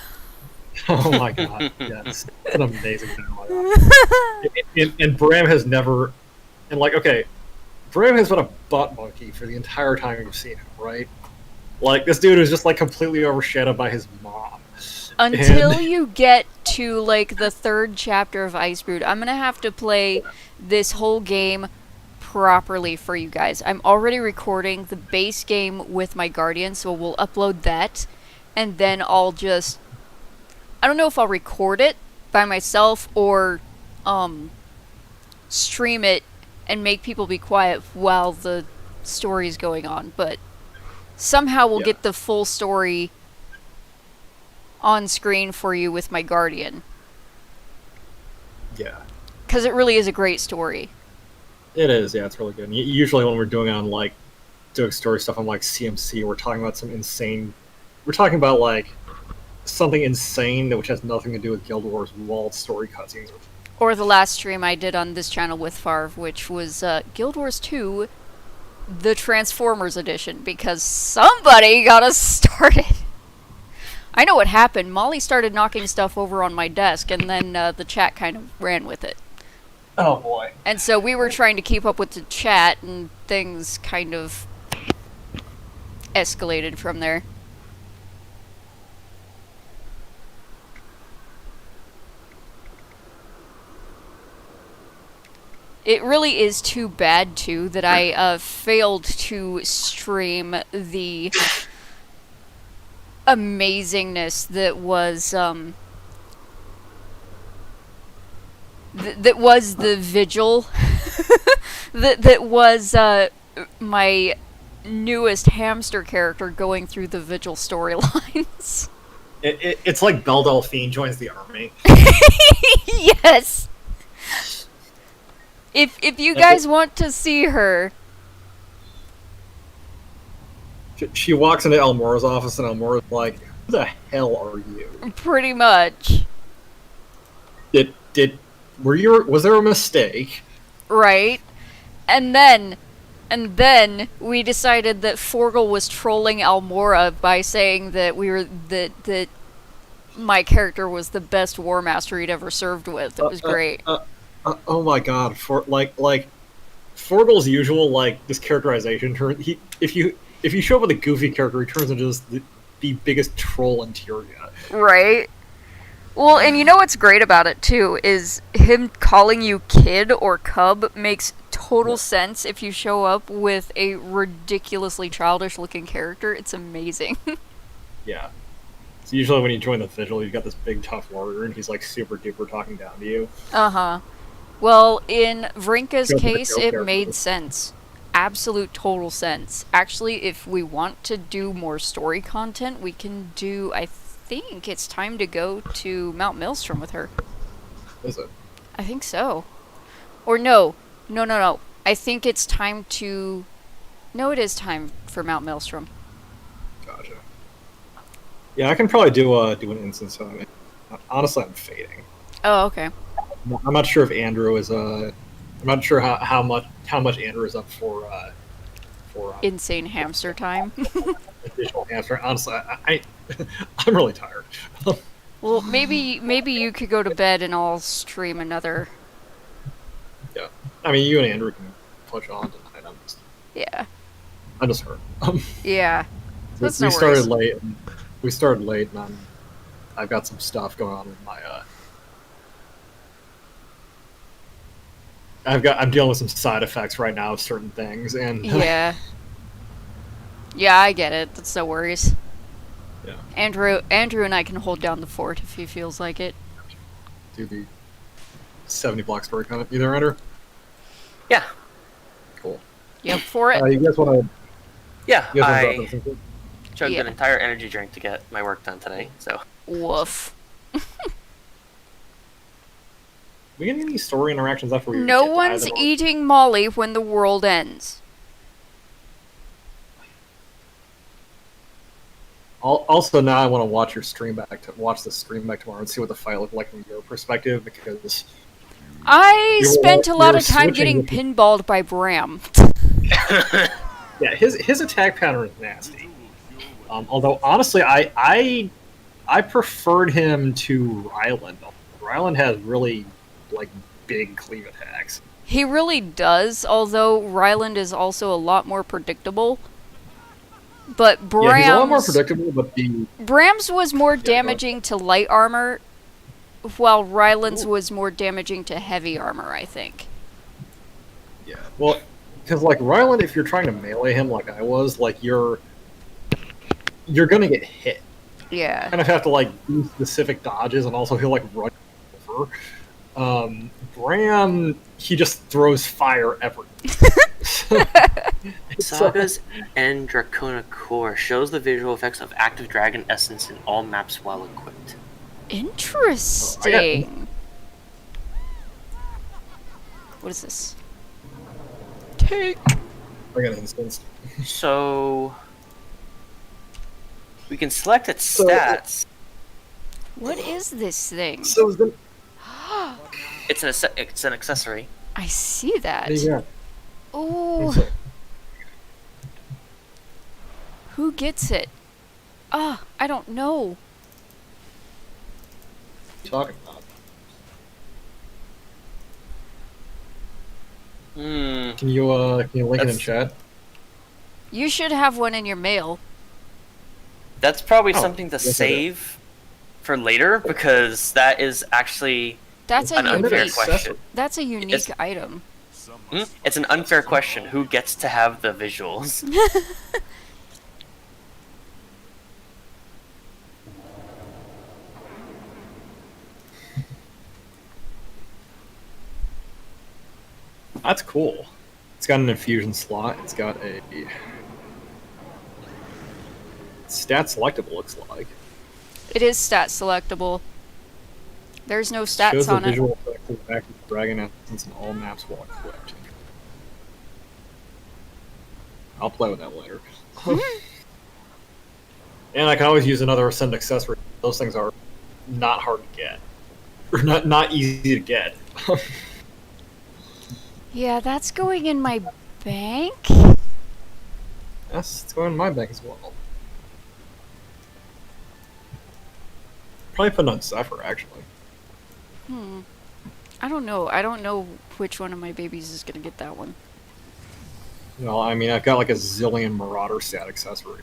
Oh my god, yes. It's an amazing dialogue. And Bram has never... And, like, okay, Bram has been a butt monkey for the entire time you've seen him, right? Like, this dude is just, like, completely overshadowed by his mom.
Until you get to, like, the 3rd chapter of Icebrood, I'm gonna have to play this whole game properly for you guys. I'm already recording the base game with my Guardian, so we'll upload that, and then I'll just... I don't know if I'll record it by myself or, stream it and make people be quiet while the story's going on, but somehow we'll get the full story on screen for you with my Guardian.
Yeah.
Because it really is a great story.
It is, yeah, it's really good. And usually when we're doing on, like, doing story stuff on, like, CMC, we're talking about some insane... We're talking about, like, something insane which has nothing to do with Guild Wars walled story cutscenes.
Or the last stream I did on this channel with Farv, which was Guild Wars 2, the Transformers edition, because somebody got us started. I know what happened. Molly started knocking stuff over on my desk, and then the chat kind of ran with it.
Oh boy.
And so we were trying to keep up with the chat, and things kind of escalated from there. It really is too bad, too, that I failed to stream the amazingness that was that was the vigil that was my newest hamster character going through the vigil storylines.
It's like Belle Delphine joins the army.
Yes. If you guys want to see her,
she walks into Elmora's office, and Elmora's like, "Who the hell are you?"
pretty much.
Was there a mistake?
Right. And then we decided that Forgel was trolling Almora by saying that that my character was the best War Master he'd ever served with. It was great.
Oh my god! Forgel's usual, like, this characterization if you show up with a goofy character, he turns into just the biggest troll in Tyria.
Right. Well, and you know what's great about it, too, is him calling you kid or cub makes total sense if you show up with a ridiculously childish-looking character. It's amazing.
Yeah. So usually when you join the Vigil, you've got this big, tough warrior, and he's, like, super-duper talking down to you.
Uh-huh. Well, in Vrinka's case, it made sense. Absolute total sense. Actually, if we want to do more story content, we can do... I think it's time to go to Mount Maelstrom with her.
Is it?
I think so. Or no. I think it's time to... No, it is time for Mount Maelstrom.
Gotcha. Yeah, I can probably do an instance of it. Honestly, I'm fading.
Oh, okay.
I'm not sure if Andrew is I'm not sure how much Andrew is up for
insane hamster time.
additional hamster. Honestly, I'm really tired.
Well, maybe you could go to bed and I'll stream another.
Yeah, I mean, you and Andrew can push on tonight. I'm just hurt.
Yeah, that's
we
no
started
worries.
late. We started late, and I've got some stuff going on with my. I'm dealing with some side effects right now of certain things, and
yeah, I get it. That's no worries.
Yeah.
Andrew and I can hold down the fort if he feels like it.
Do the 70 block story kind of either, Andrew?
Yeah.
Cool.
Yep, for it.
You guys want to?
Yeah, I
drop this?
chugged an entire energy drink to get my work done today. So.
Woof.
We get any story interactions after we?
No one's eating Molly when the world ends.
Also, now I want to watch your stream back watch the stream back tomorrow and see what the fight looked like from your perspective because
I spent a lot
you're
of time
switching
getting pinballed by Bram.
Yeah, his attack pattern is nasty. Although honestly, I preferred him to Ryland. Ryland has really like big cleave attacks.
He really does, although Ryland is also a lot more predictable. But
Yeah, he's a lot more predictable, but
Bram's was more damaging to light armor, while Ryland's was more damaging to heavy armor, I think.
Yeah, well, because like Ryland, if you're trying to melee him like I was, like you're gonna get hit.
Yeah.
You kind of have to like do specific dodges, and also he'll like run over. Bram, he just throws fire everywhere.
Saga's End Dracona Core shows the visual effects of active dragon essence in all maps while equipped.
Interesting. What is this? Take.
I got an instance.
So we can select its stats.
What is this thing?
So the...
it's an accessory.
I see that.
Yeah.
Oh. Who gets it? Ah, I don't know.
What are you talking about? Can you link it in chat?
You should have one in your mail.
That's probably something to save for later because that is actually an unfair question.
That's a unique item.
It's an unfair question. Who gets to have the visuals?
That's cool. It's got an infusion slot. It's got a stat selectable. Looks like
it is stat selectable. There's no stats
shows
on
the
it.
visual effect of active dragon essence in all maps while equipped. I'll play with that later. And I can always use another Ascend accessory. Those things are not hard to get, or not easy to get.
Yeah, that's going in my bank.
Yes, it's going in my bank as well. Probably put it on Zephyr, actually.
I don't know. I don't know which one of my babies is gonna get that one.
Well, I mean, I've got like a zillion Marauder stat accessory.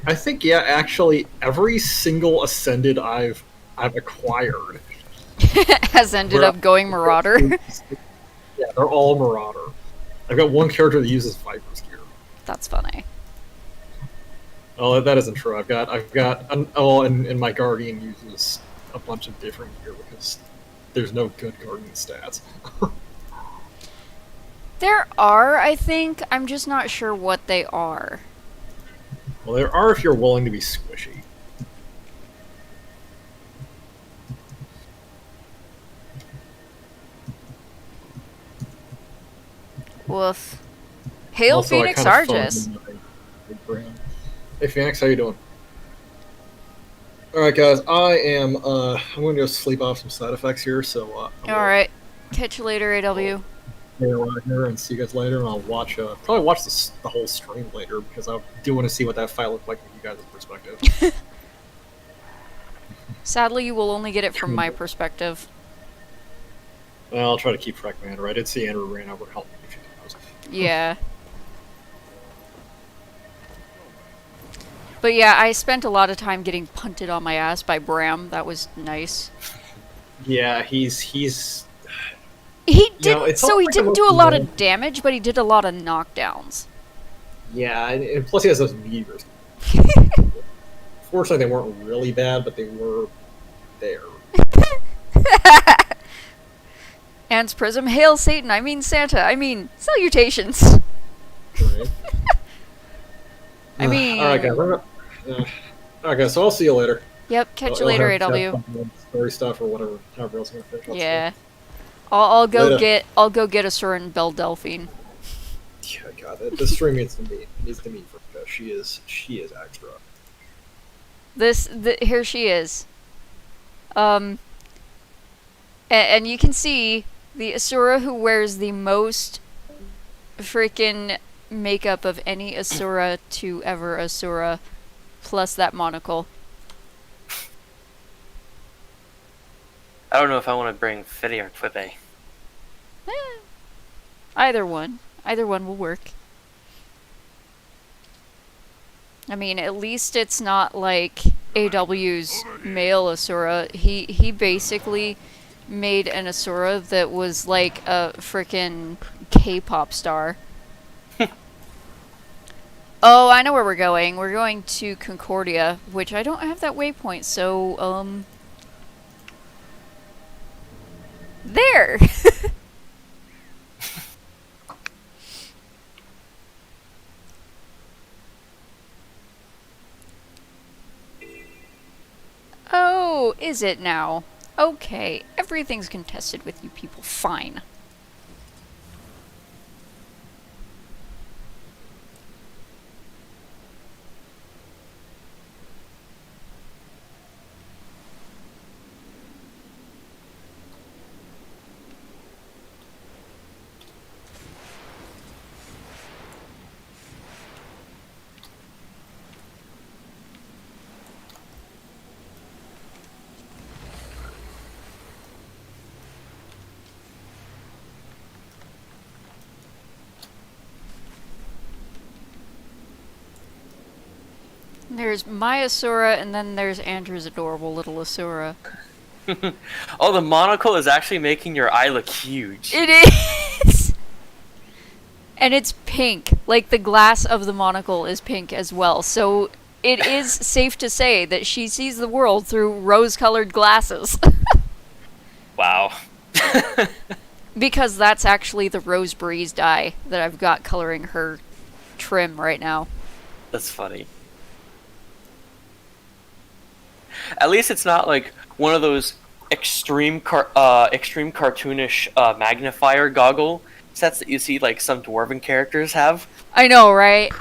I think yeah, actually every single Ascended I've acquired
has ended up going Marauder.
Yeah, they're all Marauder. I've got one character that uses Viper's gear.
That's funny.
Oh, that isn't true. I've got and my Guardian uses a bunch of different gear because there's no good Guardian stats.
There are, I think. I'm just not sure what they are.
Well, there are if you're willing to be squishy.
Woof. Hail
Also,
Phoenix Argus.
Hey Phoenix, how you doing? Alright guys, I'm going to go sleep off some side effects here, so
Alright. Catch you later, AW.
Here and see you guys later, and I'll watch probably watch the whole stream later because I do want to see what that fight looked like from you guys' perspective.
Sadly, you will only get it from my perspective.
Well, I'll try to keep track, man. Right? I did see Andrew ran over and helped me a few times.
Yeah. But yeah, I spent a lot of time getting punted on my ass by Bram. That was nice.
Yeah, he
didn't. So he didn't do a lot of damage, but he did a lot of knockdowns.
Yeah, and plus he has those meteors. Fortunately, they weren't really bad, but they were there.
Ant's Prism, hail Satan, I mean Santa, I mean salutations.
Right.
I mean...
Alright, guys. Alright, guys, so I'll see you later.
Yep, catch you later, AW.
Fun story stuff or whatever, however else I'm gonna finish.
Yeah. I'll go
Later.
get a certain Belle Delphine.
Yeah, God, the stream needs to meet for because she is extra.
Here she is. And you can see the Asura who wears the most freaking makeup of any Asura to ever Asura, plus that monocle.
I don't know if I want to bring Fiddy or Quippe.
Either one will work. I mean, at least it's not like AW's male Asura. He basically made an Asura that was like a frickin' K-pop star. Oh, I know where we're going. We're going to Concordia, which I don't have that waypoint, so, there! Oh, is it now? Okay, everything's contested with you people. Fine. There's my Asura, and then there's Andrew's adorable little Asura.
Oh, the monocle is actually making your eye look huge.
It is! And it's pink. Like, the glass of the monocle is pink as well. So, it is safe to say that she sees the world through rose-colored glasses.
Wow.
Because that's actually the Rose Breeze dye that I've got coloring her trim right now.
That's funny. At least it's not like one of those extreme cartoonish magnifier goggle sets that you see like some dwarven characters have.
I know, right?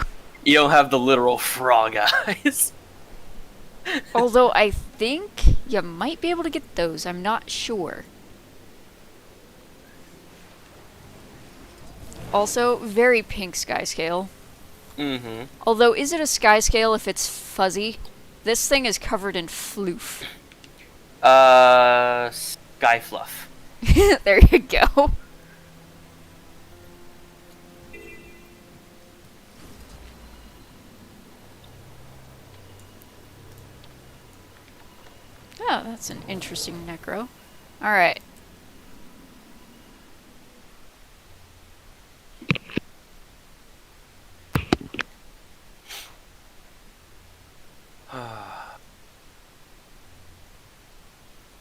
You don't have the literal frog eyes.
Although I think you might be able to get those. I'm not sure. Also, very pink sky scale.
Mm-hmm.
Although, is it a sky scale if it's fuzzy? This thing is covered in floof.
Sky fluff.
There you go. Oh, that's an interesting necro. Alright.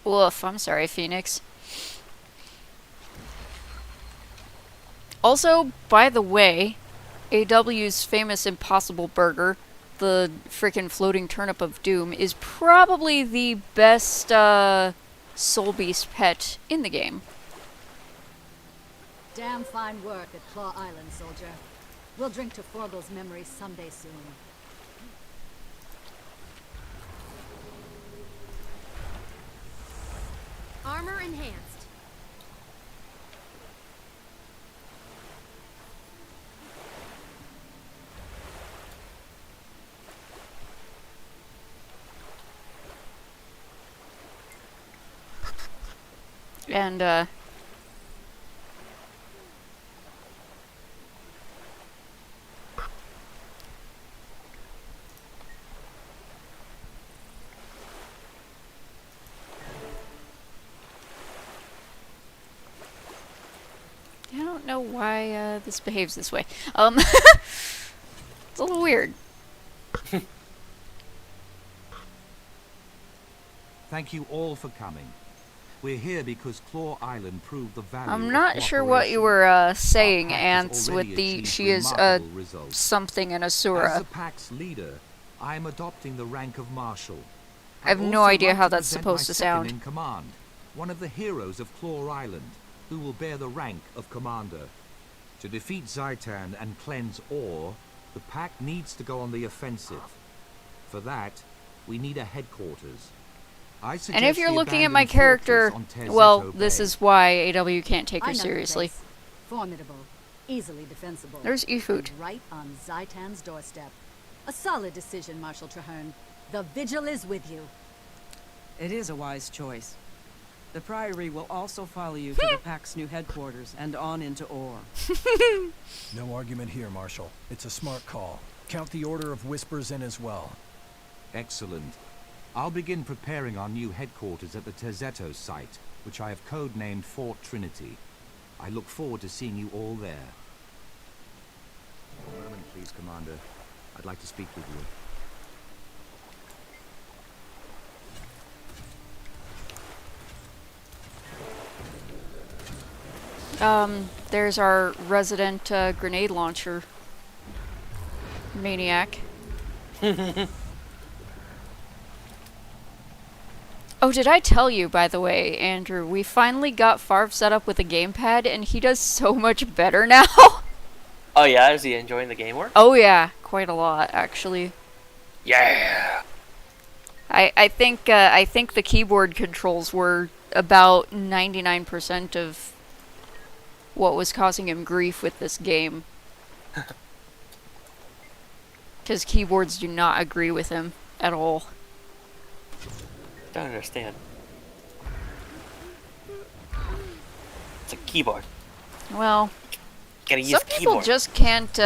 Woof, I'm sorry, Phoenix. Also, by the way, AW's famous Impossible Burger, the frickin' floating turnip of doom, is probably the best, soul beast pet in the game.
Damn fine work at Claw Island, soldier. We'll drink to Forgel's memory someday soon.
Armor enhanced.
And, I don't know why, this behaves this way. It's a little weird.
Thank you all for coming. We're here because Claw Island proved the value
I'm
of
not sure what you were saying,
Our pact has
Ants,
already
with the
achieved
she is
remarkable results.
something in
As
Asura.
the pack's leader, I am adopting the rank of Marshal.
I have
I'd
no
also
idea
like
how
to
that's
present
supposed
my
to
second
sound.
in command, one of the heroes of Claw Island, who will bear the rank of Commander. To defeat Zaitan and cleanse Ore, the pack needs to go on the offensive. For that, we need a headquarters. I
And if
suggest
you're
the
looking at my
abandoned
character,
fortress on Terzetto
well,
Bay.
this is why AW can't take
I
her
know the
seriously.
place. Formidable, easily defensible.
There's Ifut.
And right on Zaitan's doorstep. A solid decision, Marshal Traherne. The vigil is with you.
It is a wise choice. The Priory will also follow you to the Pack's new headquarters and on into Ore.
No argument here, Marshal. It's a smart call. Count the Order of Whispers in as well.
Excellent. I'll begin preparing our new headquarters at the Terzetto site, which I have codenamed Fort Trinity. I look forward to seeing you all there. A moment, please, Commander. I'd like to speak with you.
There's our resident grenade launcher maniac. Oh, did I tell you, by the way, Andrew, we finally got Farv set up with a gamepad, and he does so much better now.
Oh yeah, is he enjoying the game work?
Oh yeah, quite a lot, actually.
Yeah.
I think the keyboard controls were about 99% of what was causing him grief with this game. Because keyboards do not agree with him at all.
Don't understand. It's a keyboard.
Well,
Gotta use
some people
keyboard.
just can't,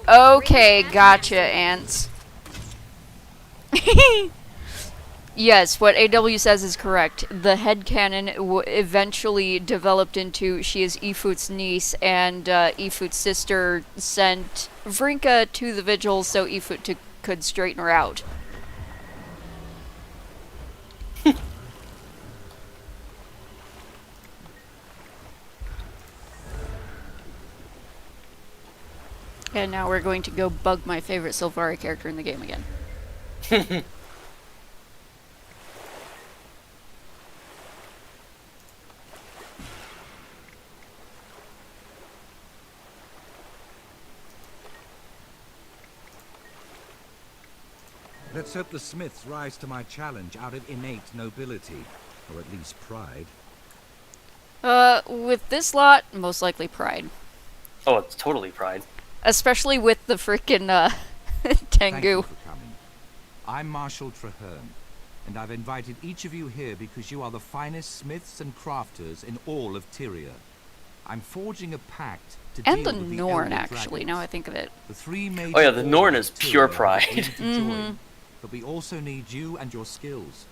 Okay, gotcha, Ants. Yes, what AW says is correct. The headcanon eventually developed into she is Ifut's niece, and Ifut's sister sent Vrinka to the vigil so Ifut could straighten her out. And now we're going to go bug my favorite Sylvari character in the game again.
Let's hope the Smiths rise to my challenge out of innate nobility, or at least pride.
With this lot, most likely pride.
Oh, it's totally pride.
Especially with the frickin',
Thank you
Tengu.
for coming. I'm Marshal Traherne, and I've invited each of you here because you are the finest smiths and crafters in all of Tyria. I'm forging a pact to
And
deal
the
with
Norn,
Elder
actually,
Dragons.
now I think of it.
The three major
Oh yeah, the Norn
orders
is
of
pure
Tyria have
pride.
agreed to join, but we also need you and your skills.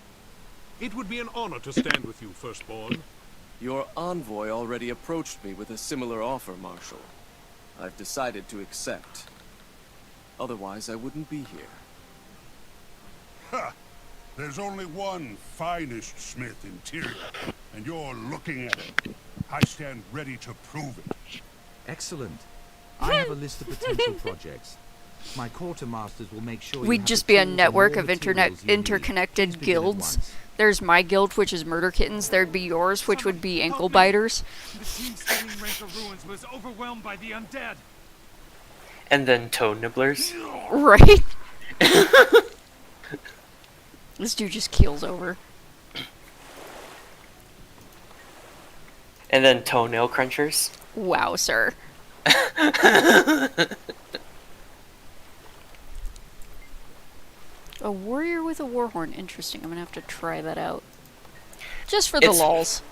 It would be an honor to stand with you, Firstborn.
Your envoy already approached me with a similar offer, Marshal. I've decided to accept. Otherwise, I wouldn't be here.
Ha! There's only one finest smith in Tyria, and you're looking at it. I stand ready to prove it.
Excellent. I have a list of potential projects. My quartermasters will make sure you
We'd
have
just
the
be a
tools and
network
raw
of
materials you need.
interconnected
Please begin at
guilds.
once.
There's my guild, which is Murder Kittens. There'd be yours, which would be Ankle Biters.
The team scanning Rank of Ruins was overwhelmed by the undead.
And then toe nibblers.
Right? This dude just keels over.
And then toenail crunchers.
Wow, sir. A warrior with a warhorn. Interesting. I'm gonna have to try that out. Just for the lulz.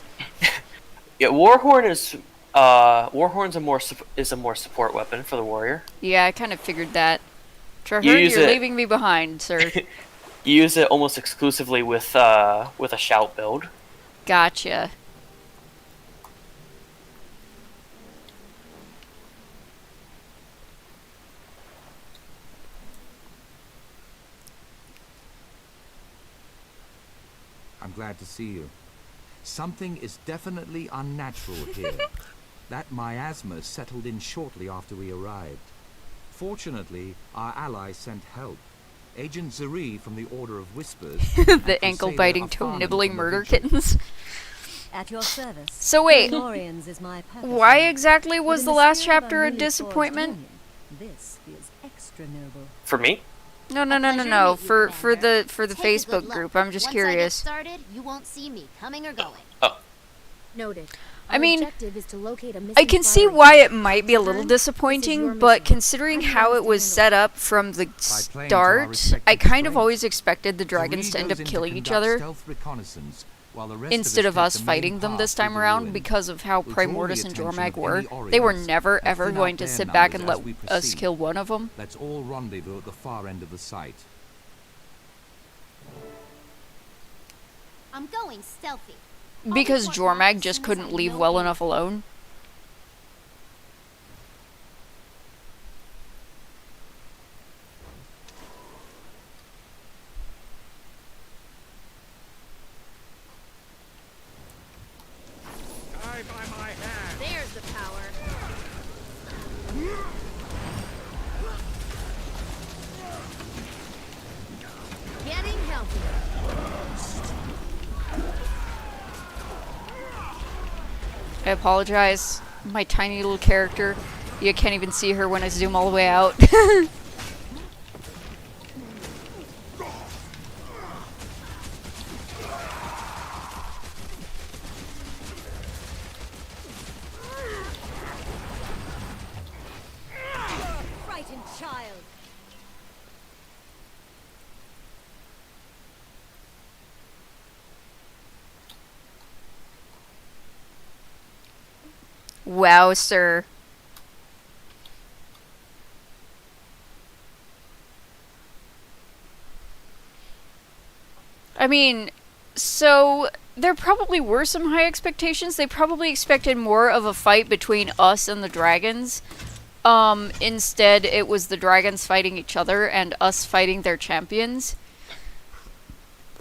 Yeah, Warhorn's a more support weapon for the warrior.
Yeah, I kind of figured that. Traherne,
use
you're
it-
leaving me behind, sir.
You use it almost exclusively with a shout build.
Gotcha.
glad to see you. Something is definitely unnatural here. That miasma settled in shortly after we arrived. Fortunately, our allies sent help. Agent Zuri from the Order of Whispers.
The ankle-biting, toe-nibbling murder kittens.
At your service.
So wait,
Is my
why exactly was
But
the
in
last
spirit of
chapter a
our newly forged
disappointment?
union, this is extra noble.
For me?
No, for the Facebook group. I'm just curious.
Started, you won't see me coming or going.
Oh.
Noted.
I mean,
Objective is to locate a
I
missing
can see
priority.
why it might be a little disappointing, but considering how it was set up from the start, I kind of always expected the dragons to end up killing each other instead of us fighting them this time around because of how Primordus and Jormag were. They were never ever going to sit back and let us kill one of them.
Let's all rendezvous at the far end of the site.
I'm going stealthy.
Because Jormag just couldn't leave well enough alone.
There's the power. Getting healthier.
I apologize. My tiny little character. You can't even see her when I zoom all the way out.
Frightened child.
Wow, sir. I mean, so there probably were some high expectations. They probably expected more of a fight between us and the dragons. Instead, it was the dragons fighting each other and us fighting their champions.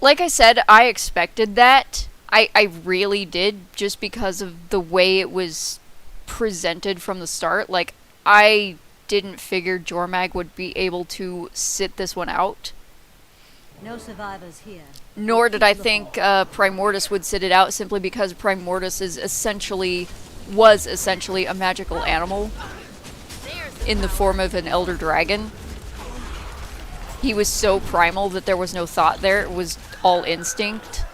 Like I said, I expected that. I really did, just because of the way it was presented from the start. Like, I didn't figure Jormag would be able to sit this one out.
No survivors here.
Nor did I think Primordus would sit it out, simply because Primordus was essentially a magical animal in the form of an elder dragon. He was so primal that there was no thought there. It was all instinct.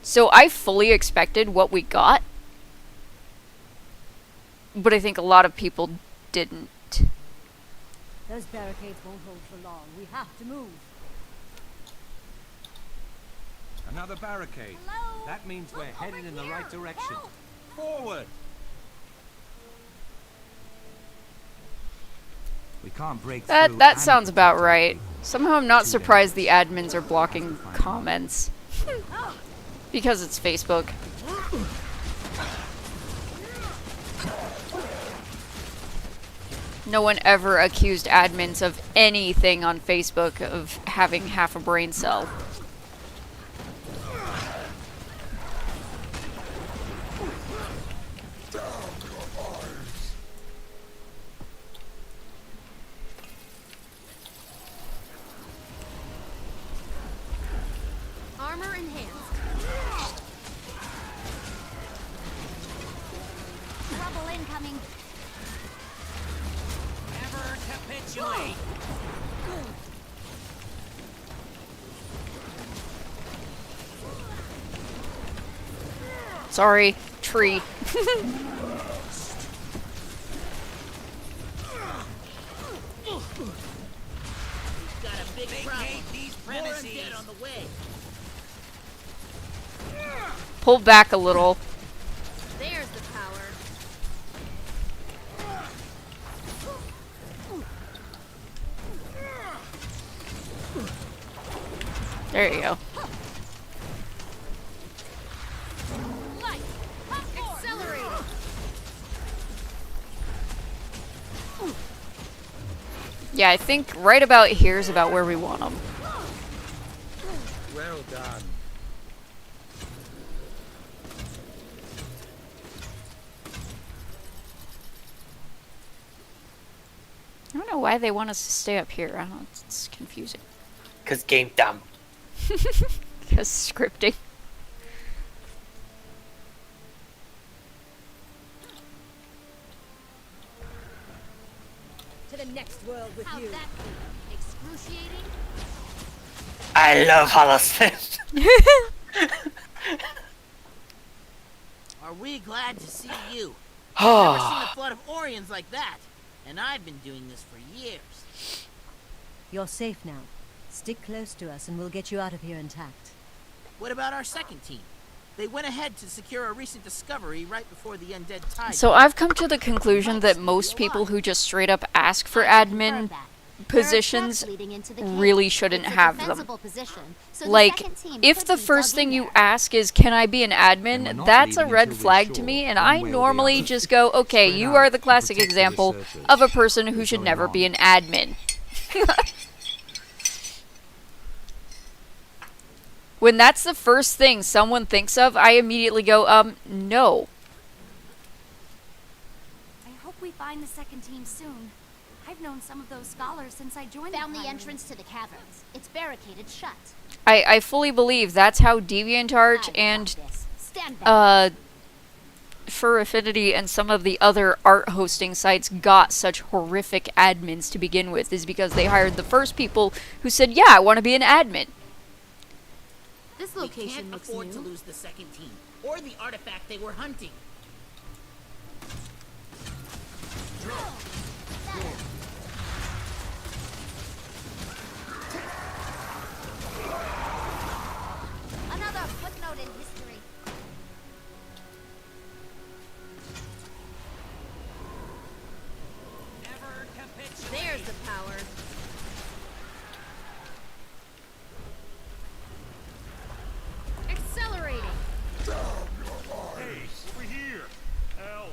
So I fully expected what we got. But I think a lot of people didn't.
Those barricades won't hold for long. We have to move.
Another barricade.
Hello?
That means we're headed in the
here.
right direction.
Help.
Forward! We can't break through.
That sounds about right. Somehow I'm not surprised the admins are blocking comments. Because it's Facebook. No one ever accused admins of anything on Facebook of having half a brain cell.
Armor enhanced. Trouble incoming.
Never capitulate.
Sorry, tree.
Got a big problem. These premises. More undead on the way.
Pull back a little.
There's the power.
There you go.
Light. Accelerating.
Yeah, I think right about here is about where we want them.
Well
Well done.
I don't know why they want us to stay up here. I don't know. It's confusing.
Because game dumb.
Because scripting.
To the next world with
How'd
you.
that be? Excruciating?
I love Holosmith.
Are we glad to see you? I've never seen a flood of Orions like that, and I've been doing this for years.
You're safe now. Stick close to us and we'll get you out of here intact.
What about our second team? They went ahead to secure a recent discovery right before the undead tide.
So I've come to the conclusion that most people who just straight up ask for admin positions really shouldn't have them. Like, if the first thing you ask is, can I be an admin, that's a red flag to me, and I normally just go, okay, you are the classic example of a person who should never be an admin. When that's the first thing someone thinks of, I immediately go, no.
I hope we find the second team soon. I've known some of those scholars since I joined. Found the entrance to the caverns. It's barricaded shut.
I fully believe that's how DeviantArt and Fur Affinity and some of the other art hosting sites got such horrific admins to begin with, is because they hired the first people who said, yeah, I want to be an admin.
This location looks new. We can't afford to lose the second team, or the artifact they were hunting.
Another footnote in history.
There's the power.
Accelerating.
Hey, over here. Help.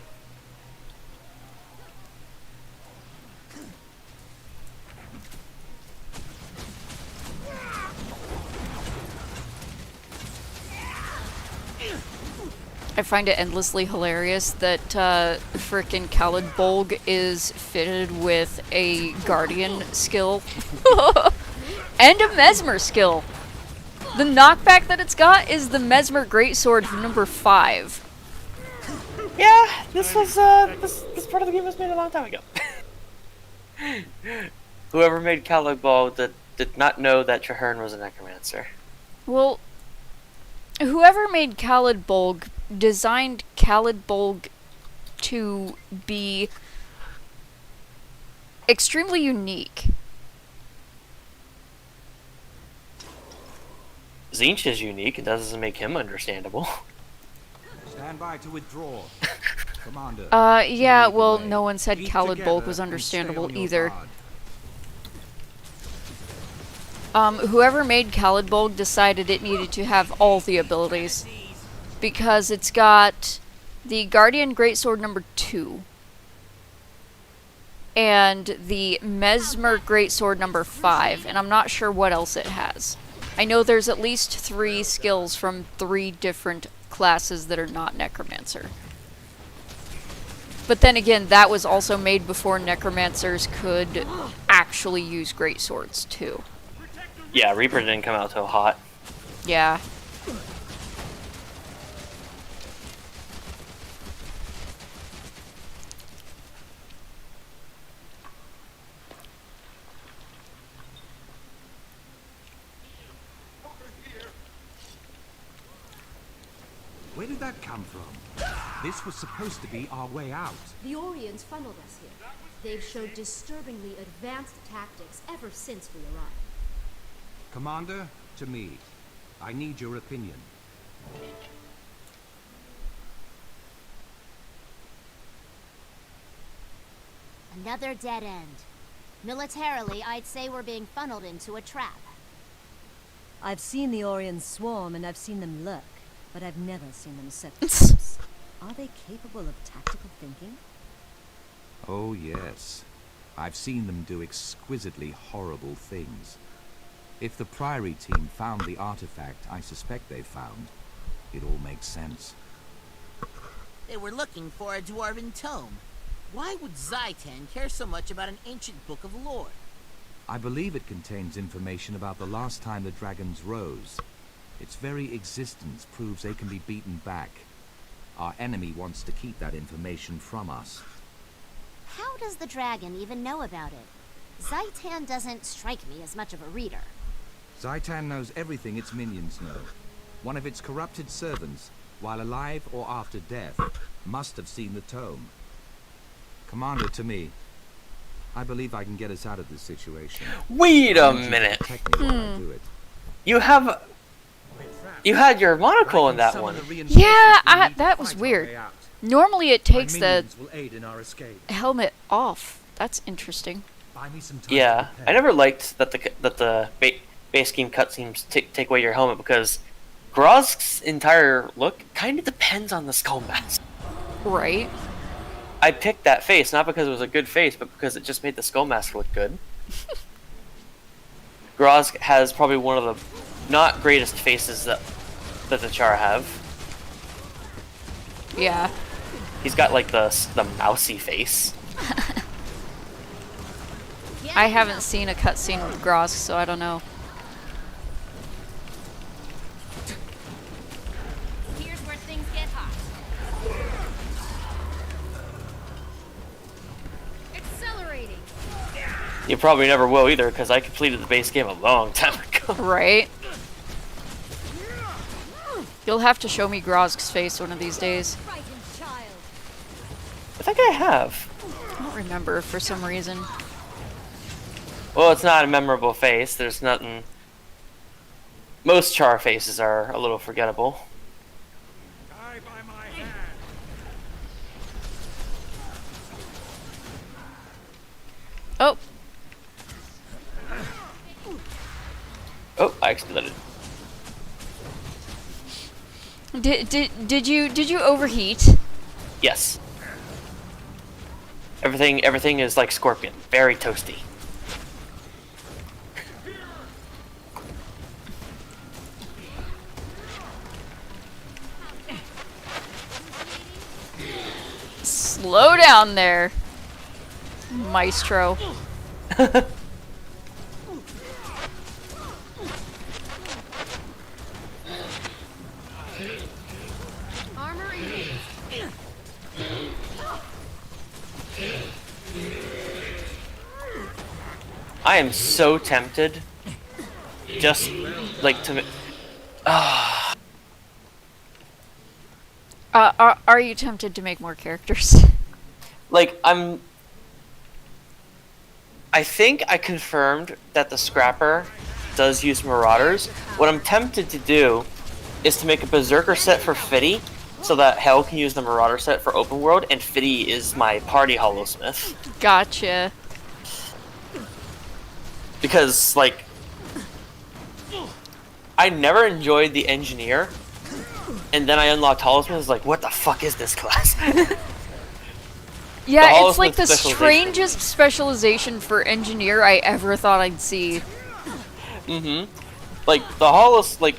I find it endlessly hilarious that frickin' Khalid Bolg is fitted with a Guardian skill and a Mesmer skill. The knockback that it's got is the Mesmer Greatsword from number 5.
Yeah, this was this part of the game was made a long time ago. Whoever made Khalid Ball did not know that Traherne was a necromancer.
Well, whoever made Khalid Bolg designed Khalid Bolg to be extremely unique.
Zinch is unique, and that doesn't make him understandable.
Stand by to withdraw. Commander.
Yeah, well, no one said Khalid Bolg was understandable either. Whoever made Khalid Bolg decided it needed to have all the abilities. Because it's got the Guardian Greatsword number 2. And the Mesmer Greatsword number 5. And I'm not sure what else it has. I know there's at least 3 skills from 3 different classes that are not Necromancer. But then again, that was also made before Necromancers could actually use Greatswords, too.
Yeah, Reaper didn't come out till hot.
Yeah.
Where did that come from? This was supposed to be our way out.
The Orions funneled us here. They've showed disturbingly advanced tactics ever since we arrived.
Commander, to me. I need your opinion.
Another dead end. Militarily, I'd say we're being funneled into a trap.
I've seen the Orions swarm and I've seen them lurk, but I've never seen them set traps. Are they capable of tactical thinking?
Oh yes. I've seen them do exquisitely horrible things. If the Priory team found the artifact I suspect they found, it all makes sense.
They were looking for a dwarven tome. Why would Zaitan care so much about an ancient book of lore?
I believe it contains information about the last time the dragons rose. Its very existence proves they can be beaten back. Our enemy wants to keep that information from us.
How does the dragon even know about it? Zaitan doesn't strike me as much of a reader.
Zaitan knows everything its minions know. One of its corrupted servants, while alive or after death, must have seen the tome. Commander, to me, I believe I can get us out of this situation.
Wait a minute. You had your monocle in that one.
Yeah, that was weird. Normally it takes the helmet off. That's interesting.
Yeah, I never liked that the base game cutscenes take away your helmet, because Groz's entire look kind of depends on the skull mask.
Right.
I picked that face not because it was a good face, but because it just made the skull mask look good. Groz has probably one of the not greatest faces that the Char have.
Yeah.
He's got like the mousy face.
I haven't seen a cutscene with Groz, so I don't know.
Here's where things get hot. Accelerating.
You probably never will either, because I completed the base game a long time ago.
Right. You'll have to show me Groz's face one of these days.
I think I have.
I don't remember for some reason.
Well, it's not a memorable face. There's nothing. Most Char faces are a little forgettable.
Oh.
Oh, I exploded.
Did you overheat?
Yes. Everything is like Scorpion, very toasty.
Slow down there, Maestro.
Armor engaged.
I am so tempted, just like to.
Are you tempted to make more characters?
Like, I think I confirmed that the Scrapper does use Marauders. What I'm tempted to do is to make a Berserker set for Fitty, so that Hell can use the Marauder set for Open World, and Fitty is my party Hollowsmith.
Gotcha.
Because, like, I never enjoyed the Engineer, and then I unlocked Hollowsmith. It's like, what the fuck is this class?
Yeah, it's like the strangest specialization for Engineer I ever thought I'd see.
Mm-hmm. Like,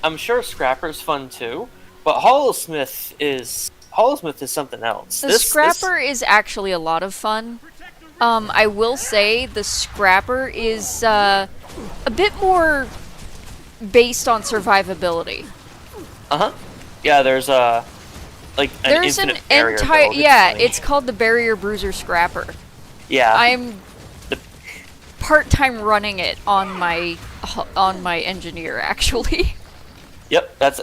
I'm sure Scrapper's fun too, but Hollowsmith is something else.
The Scrapper is actually a lot of fun. I will say the Scrapper is a bit more based on survivability.
Uh-huh. Yeah, there's an
entire
build.
It's called the Barrier Bruiser Scrapper.
Yeah.
I'm part-time running it on my Engineer, actually.
Yep, that's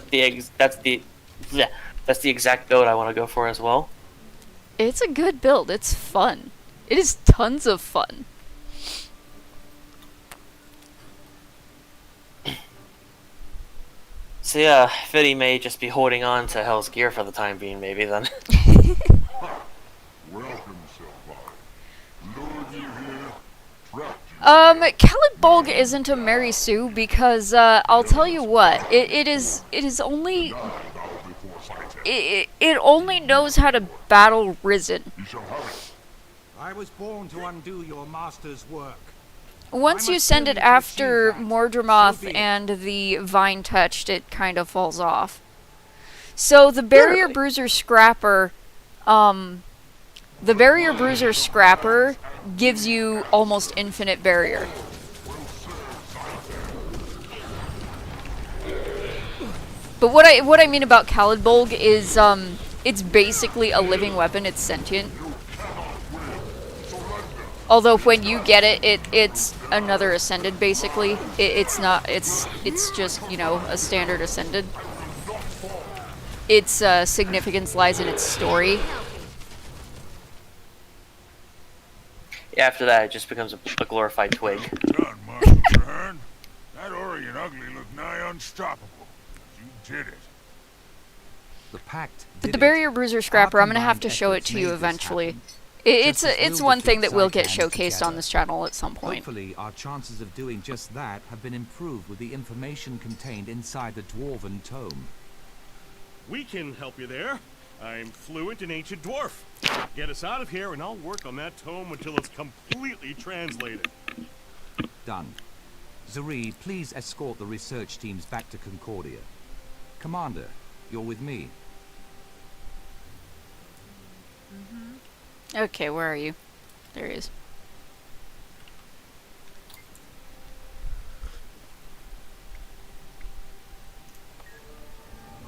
the exact build I want to go for as well.
It's a good build. It's fun. It is tons of fun.
So yeah, Fitty may just be holding on to Hell's Gear for the time being, maybe then.
Welcome, Sylphe. Lured you here, trapped you.
Calibolg isn't a Mary Sue because I'll tell you what, it only knows how to battle Risen.
I was born to undo your master's work.
Once you send it after Mordremoth and the Vine Touched, it kind of falls off. So the Barrier Bruiser Scrapper, gives you almost infinite barrier. But what I mean about Khalidbolg is it's basically a living weapon. It's sentient. Although when you get it, it's another Ascended basically. It's not. It's just, you know, a standard Ascended. Its significance lies in its story.
Yeah, after that, it just becomes a glorified twig.
Done, Marshal Traherne. That Orion Ugly looked nigh unstoppable. You did it.
The Pact
But
did
the
it.
Barrier Bruiser Scrapper,
Our
I'm gonna have to
combined
show it
efforts
to you
made this
eventually.
happen.
It's
Just as
it's
we'll
one thing
defeat
that will get
Zaitan
showcased on
together.
this channel at some point.
Hopefully, our chances of doing just that have been improved with the information contained inside the Dwarven Tome.
We can help you there. I'm fluent in Ancient Dwarf. Get us out of here and I'll work on that tome until it's completely translated.
Done. Zuri, please escort the research teams back to Concordia. Commander, you're with me.
Okay, where are you? There he is.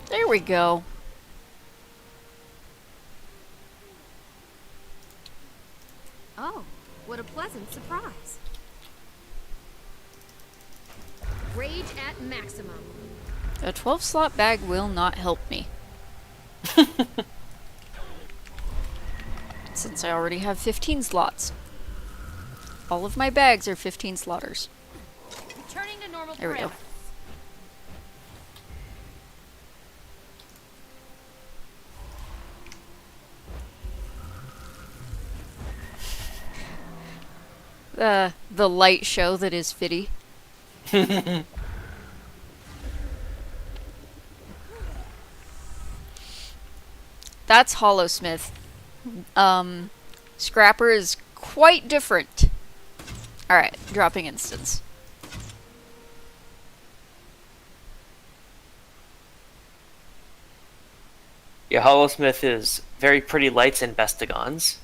There we go.
Oh, what a pleasant surprise. Rage at maximum.
A 12-slot bag will not help me. Since I already have 15 slots. All of my bags are 15 slotters.
Returning to normal
There we go.
parameters.
The light show that is Fitty. That's Hollowsmith. Scrapper is quite different. Alright, dropping instance.
Yeah, Hollowsmith is very pretty lights and bestigons.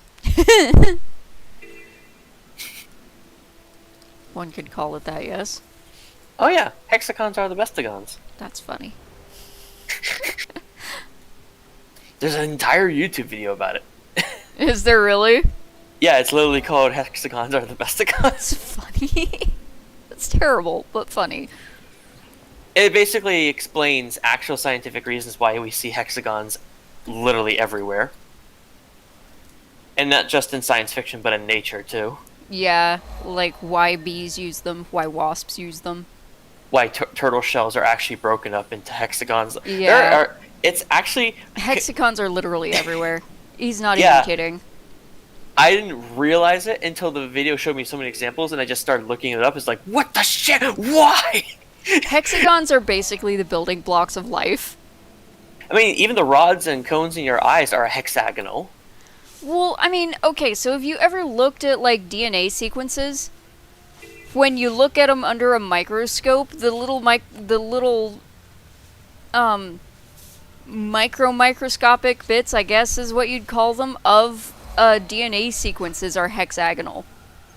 One could call it that, yes.
Oh yeah, hexagons are the bestigons.
That's funny.
There's an entire YouTube video about it.
Is there really?
Yeah, it's literally called Hexagons are the bestigons.
That's funny. That's terrible, but funny.
It basically explains actual scientific reasons why we see hexagons literally everywhere. And not just in science fiction, but in nature too.
Yeah, like why bees use them, why wasps use them.
Why turtle shells are actually broken up into hexagons.
Yeah.
It's actually...
Hexagons are literally everywhere. He's not
Yeah.
even kidding.
I didn't realize it until the video showed me so many examples, and I just started looking it up. It's like, what the shit? Why?
Hexagons are basically the building blocks of life.
I mean, even the rods and cones in your eyes are hexagonal.
Well, I mean, okay, so have you ever looked at, like, DNA sequences? When you look at them under a microscope, the little microscopic bits, I guess is what you'd call them, of DNA sequences are hexagonal.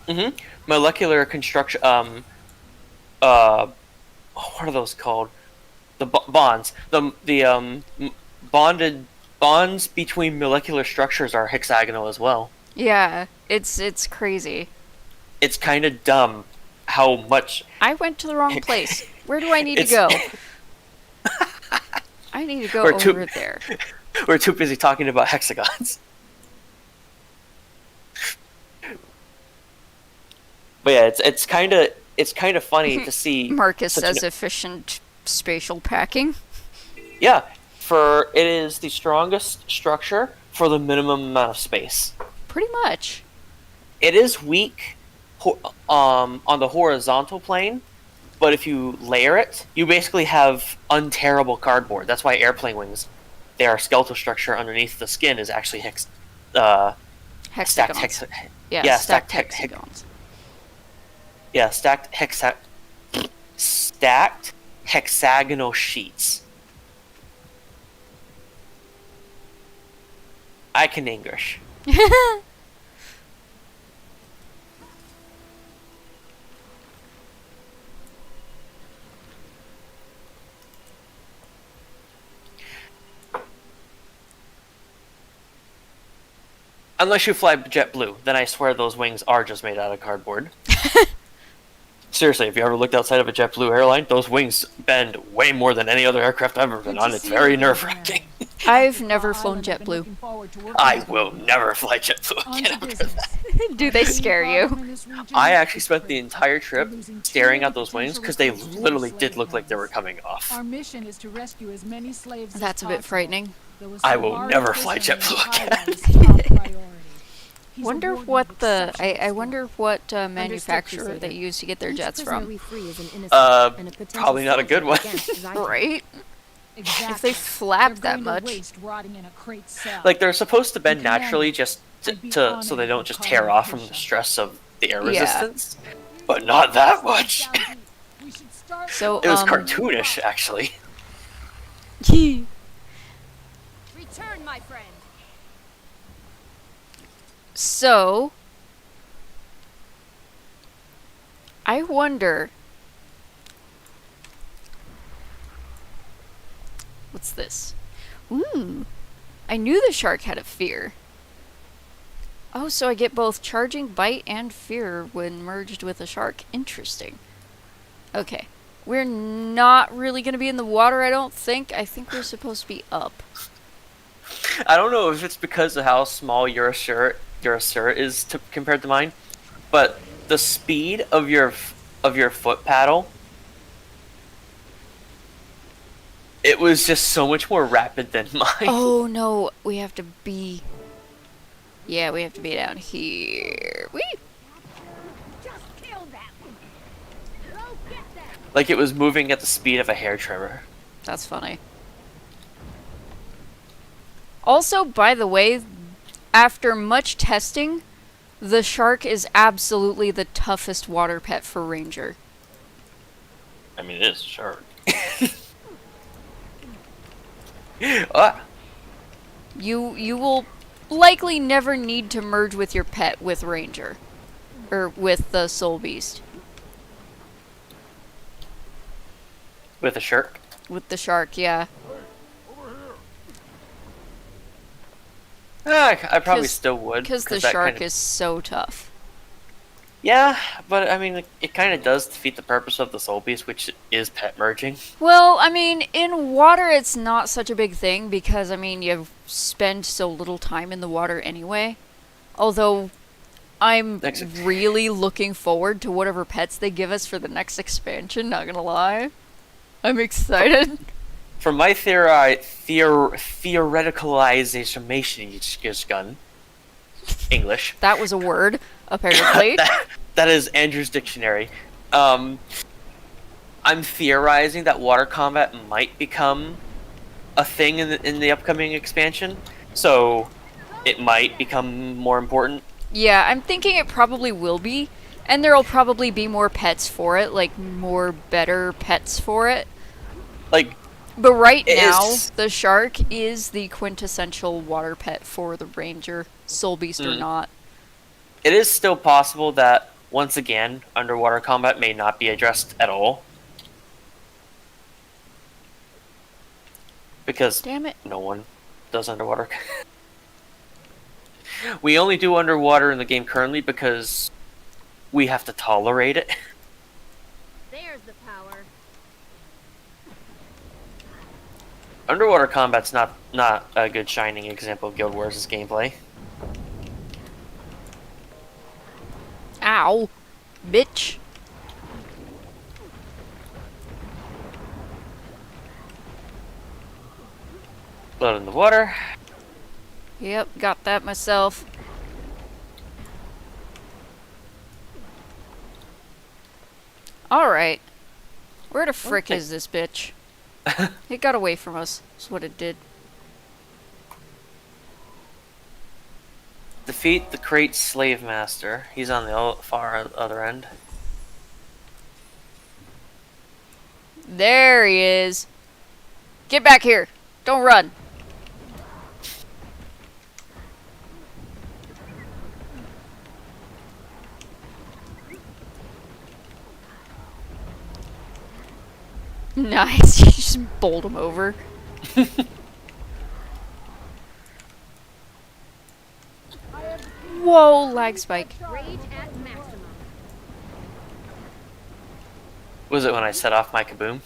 Mm-hmm. Molecular construction, what are those called? The bonds. The bonded bonds between molecular structures are hexagonal as well.
Yeah, it's crazy.
It's kind of dumb how much...
I went to the wrong place. Where do I need to go? I need to go over there.
We're too busy talking about hexagons. But yeah, it's kind of funny to see.
Marcus says efficient spatial packing.
Yeah, it is the strongest structure for the minimum amount of space.
Pretty much. It
is weak on the horizontal plane, but if you layer it, you basically have untearable cardboard. That's why airplane wings, their skeletal structure underneath the skin is actually
hexagons.
stacked
hexagons.
Yeah, stacked hexagonal sheets. I can English. Unless you fly JetBlue, then I swear those wings are just made out of cardboard. Seriously, if you ever looked outside of a JetBlue airline, those wings bend way more than any other aircraft I've ever been on. It's very nerve-wracking.
I've never flown JetBlue.
I will never fly JetBlue again after that.
Do they scare you?
I actually spent the entire trip staring at those wings because they literally did look like they were coming off.
Our mission is to rescue as many slaves
That's a bit frightening.
I will never fly JetBlue again.
Wonder what the I wonder what manufacturer they use to get their jets from.
Probably not a good one.
Right? If they flap that much.
Like they're supposed to bend naturally just so they don't just tear off from the stress of the air resistance, but not that much.
So
it was cartoonish, actually.
Return, my friend.
So, I wonder. What's this? Ooh, I knew the shark had a fear. Oh, so I get both charging bite and fear when merged with a shark. Interesting. Okay, we're not really going to be in the water, I don't think. I think we're supposed to be up.
I don't know if it's because of how small your shirt is compared to mine, but the speed of your foot paddle, it was just so much more rapid than mine.
Oh no, we have to be. Yeah, we have to be down here. Whee!
Like it was moving at the speed of a hair trimmer.
That's funny. Also, by the way, after much testing, the shark is absolutely the toughest water pet for Ranger.
I mean, it is a shark. Ah.
You will likely never need to merge with your pet with Ranger. Or with the Soul Beast.
With a shark?
With the shark, yeah.
I probably still would.
Because the shark is so tough.
Yeah, but I mean, it kind of does defeat the purpose of the Soul Beast, which is pet merging.
Well, I mean, in water it's not such a big thing because, I mean, you spend so little time in the water anyway. Although, I'm really looking forward to whatever pets they give us for the next expansion, not gonna lie. I'm excited.
From my theoreticalization gun, English.
That was a word, apparently.
that is Andrew's dictionary. I'm theorizing that water combat might become a thing in the upcoming expansion, so it might become more important.
Yeah, I'm thinking it probably will be, and there'll probably be more pets for it, like more better pets for it.
Like.
But right now, the shark is the quintessential water pet for the Ranger, Soul Beast or not.
It is still possible that, once again, underwater combat may not be addressed at all. Because
damn it.
No one does underwater. We only do underwater in the game currently because we have to tolerate it.
There's the power.
Underwater combat's not a good shining example of Guild Wars' gameplay.
Ow. Bitch.
Load in the water.
Yep, got that myself. Alright. Where the frick is this bitch? It got away from us, is what it did.
Defeat the crate slave master. He's on the far other end.
There he is. Get back here. Don't run. Nice. You just bowled him over. Whoa, lag spike.
Rage at maximum.
Was it when I set off my kaboom?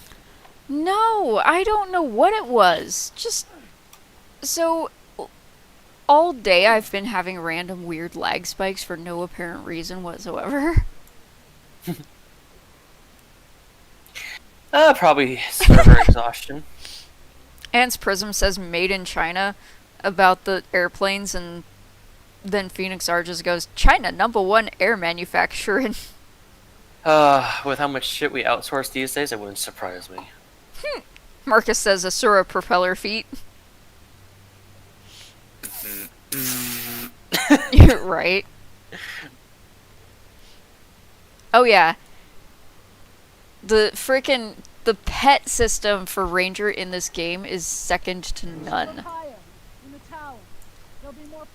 No, I don't know what it was. Just so all day I've been having random weird lag spikes for no apparent reason whatsoever.
Probably server exhaustion.
Ant's Prism says made in China about the airplanes, and then Phoenix R just goes, China, #1 air manufacturer.
With how much shit we outsource these days, it wouldn't surprise me.
Marcus says Asura propeller feet. You're right. Oh yeah. The pet system for Ranger in this game is second to none.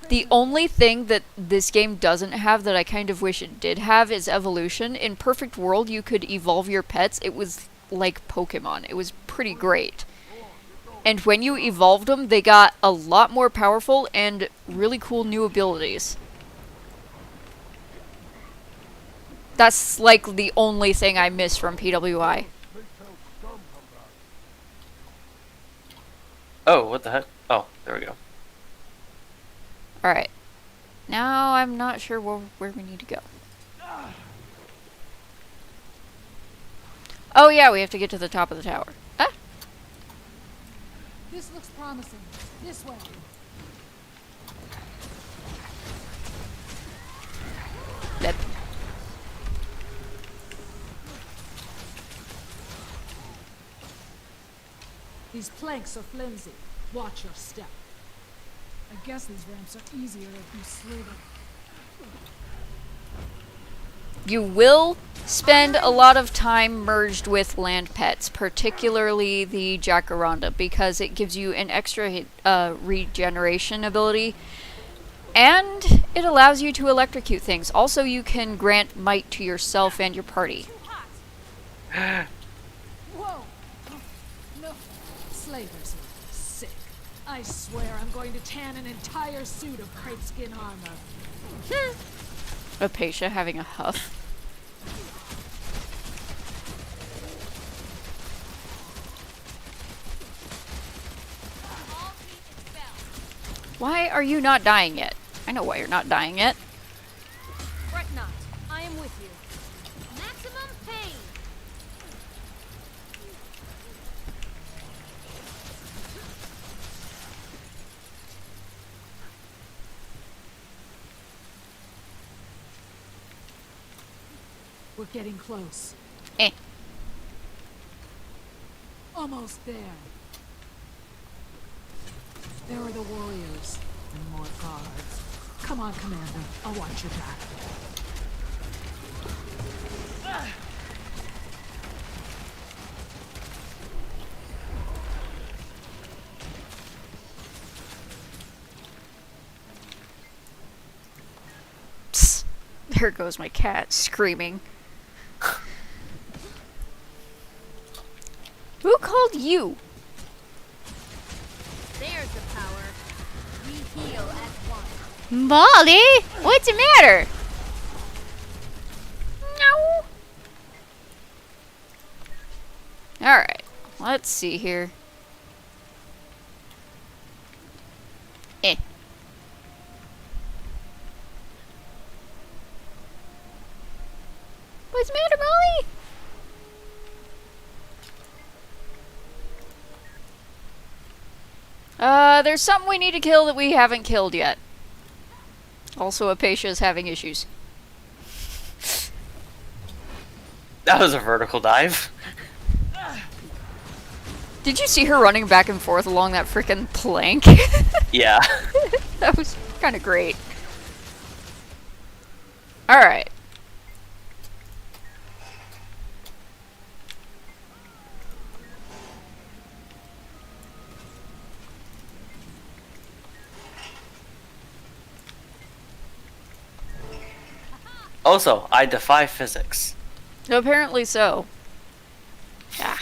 The only thing that this game doesn't have that I kind of wish it did have is evolution. In Perfect World, you could evolve your pets. It was like Pokemon. It was pretty great. And when you evolved them, they got a lot more powerful and really cool new abilities. That's like the only thing I miss from PWI.
Oh, what the heck? Oh, there we go.
Alright. Now I'm not sure where we need to go. Oh yeah, we have to get to the top of the tower. Ah!
This looks promising. This way.
Yep.
These planks are flimsy. Watch your step. I guess these ramps are easier if you slew them.
You will spend a lot of time merged with land pets, particularly the Jacaranda, because it gives you an extra regeneration ability, and it allows you to electrocute things. Also, you can grant might to yourself and your party.
Whoa! No, slavers are sick. I swear I'm going to tan an entire suit of crepe skin armor.
Apatia having a huff. Why are you not dying yet? I know why you're not dying yet.
Fret not. I am with you. Maximum pain.
We're getting close.
Eh.
Almost there. There are the warriors and more guards. Come on, Commander. I'll watch your back.
Psst. There goes my cat screaming. Who called you?
There's the power. We heal as one.
Molly, what's the matter? No. Alright, let's see here. Eh. What's the matter, Molly? There's something we need to kill that we haven't killed yet. Also, Apatia is having issues.
That was a vertical dive.
Did you see her running back and forth along that frickin' plank?
Yeah.
That was kind of great. Alright.
Also, I defy physics.
Apparently so. Yeah.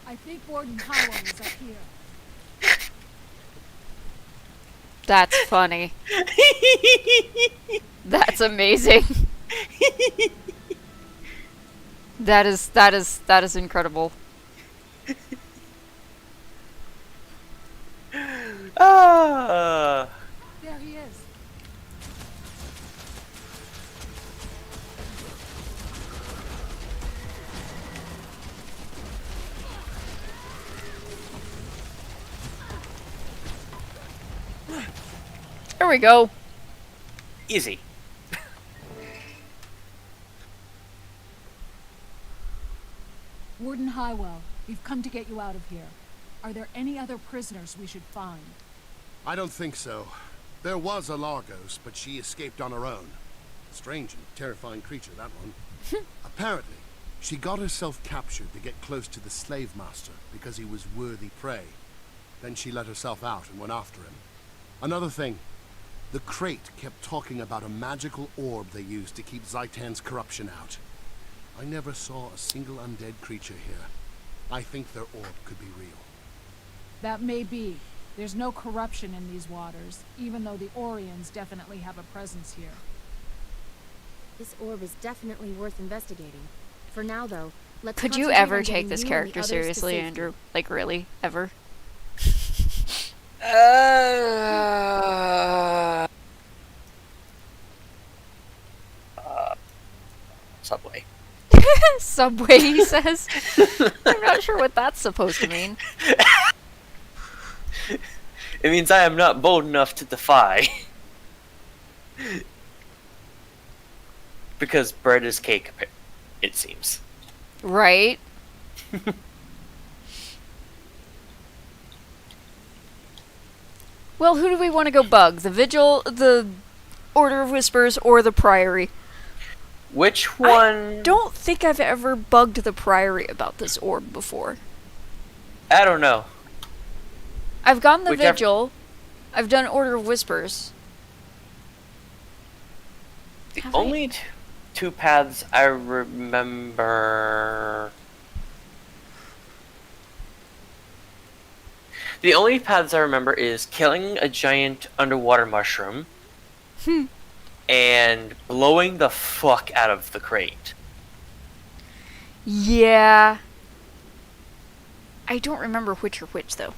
I think Warden Howell is up here.
That's funny. That's amazing. That is incredible.
Ah.
There he is.
There we go.
Easy.
Warden Highwell, we've come to get you out of here. Are there any other prisoners we should find?
I don't think so. There was a Largos, but she escaped on her own. Strange and terrifying creature, that one. Apparently, she got herself captured to get close to the slave master because he was worthy prey. Then she let herself out and went after him. Another thing, the crate kept talking about a magical orb they used to keep Zaitan's corruption out. I never saw a single undead creature here. I think their orb could be real.
That may be. There's no corruption in these waters, even though the Orions definitely have a presence here.
This orb is definitely worth investigating. For now, though, let's
Could you
concentrate
ever
on
take
getting
this
you and the
character
others to
seriously,
safety.
Andrew? Like, really? Ever?
Subway.
Subway, he says. I'm not sure what that's supposed to mean.
It means I am not bold enough to defy. Because bread is cake, it seems.
Right? Well, who do we want to go bug? The Vigil, the Order of Whispers, or the Priory?
Which one?
I don't think I've ever bugged the Priory about this orb before.
I don't know.
I've gone the
Whichever-
Vigil. I've done Order of Whispers.
The only two paths I remember... The only paths I remember is killing a giant underwater mushroom and blowing the fuck out of the crate.
Yeah. I don't remember which or which, though.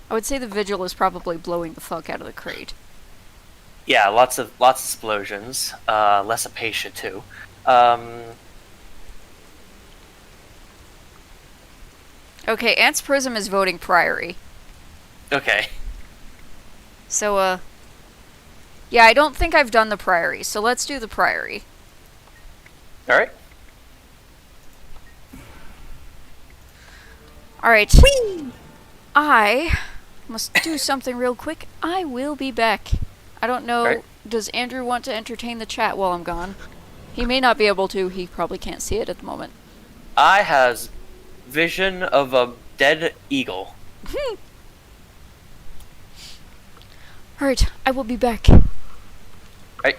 I would say the Vigil is probably blowing the fuck out of the crate.
Yeah, lots of explosions. Less Apatia too.
Okay, Ant's Prism is voting Priory.
Okay.
So, yeah, I don't think I've done the Priory, so let's do the Priory.
Alright.
Alright. I must do something real quick. I will be back. I don't know,
Alright.
Does Andrew want to entertain the chat while I'm gone? He may not be able to, he probably can't see it at the moment.
I has vision of a dead eagle.
Alright, I will be back.
Right.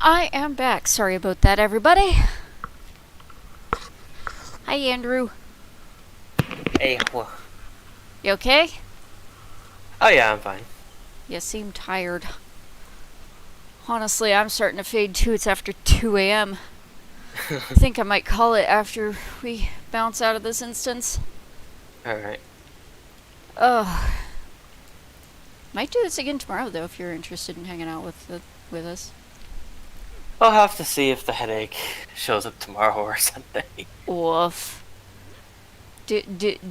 I am back. Sorry about that, everybody. Hi, Andrew.
Hey, well.
You okay?
Oh yeah, I'm fine.
You seem tired. Honestly, I'm starting to fade too. It's after 2 a.m. I think I might call it after we bounce out of this instance.
Alright.
Ugh. Might do this again tomorrow, though, if you're interested in hanging out with us.
I'll have to see if the headache shows up tomorrow or something.
Woof. Do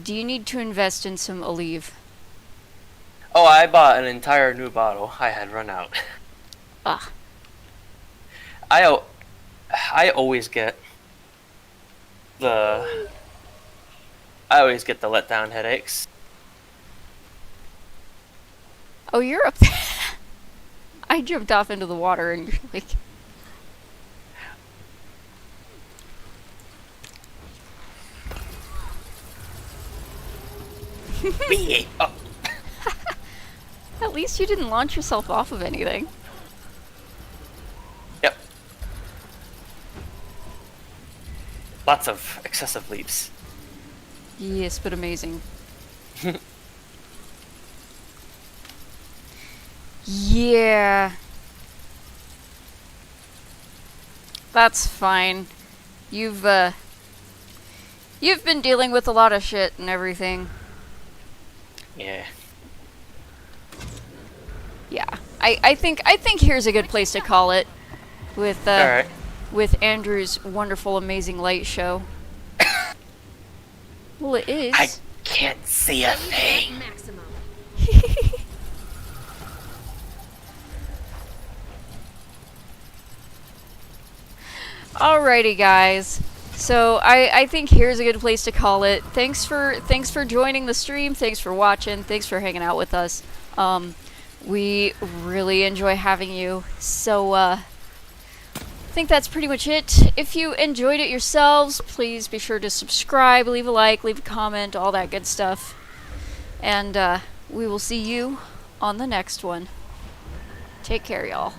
you need to invest in some Aleve?
Oh, I bought an entire new bottle. I had run out.
Ah.
I always get the letdown headaches.
Oh, you're up. I jumped off into the water and you're like...
Oh.
At least you didn't launch yourself off of anything.
Yep. Lots of excessive leaps.
Yes, but amazing. Yeah. That's fine. You've been dealing with a lot of shit and everything.
Yeah.
Yeah. I think here's a good place to call it with
Alright.
with Andrew's wonderful amazing light show. Well, it is.
I can't see a thing.
Alrighty, guys. So I think here's a good place to call it. Thanks for joining the stream. Thanks for watching. Thanks for hanging out with us. We really enjoy having you. So I think that's pretty much it. If you enjoyed it yourselves, please be sure to subscribe, leave a like, leave a comment, all that good stuff. And we will see you on the next one. Take care, y'all.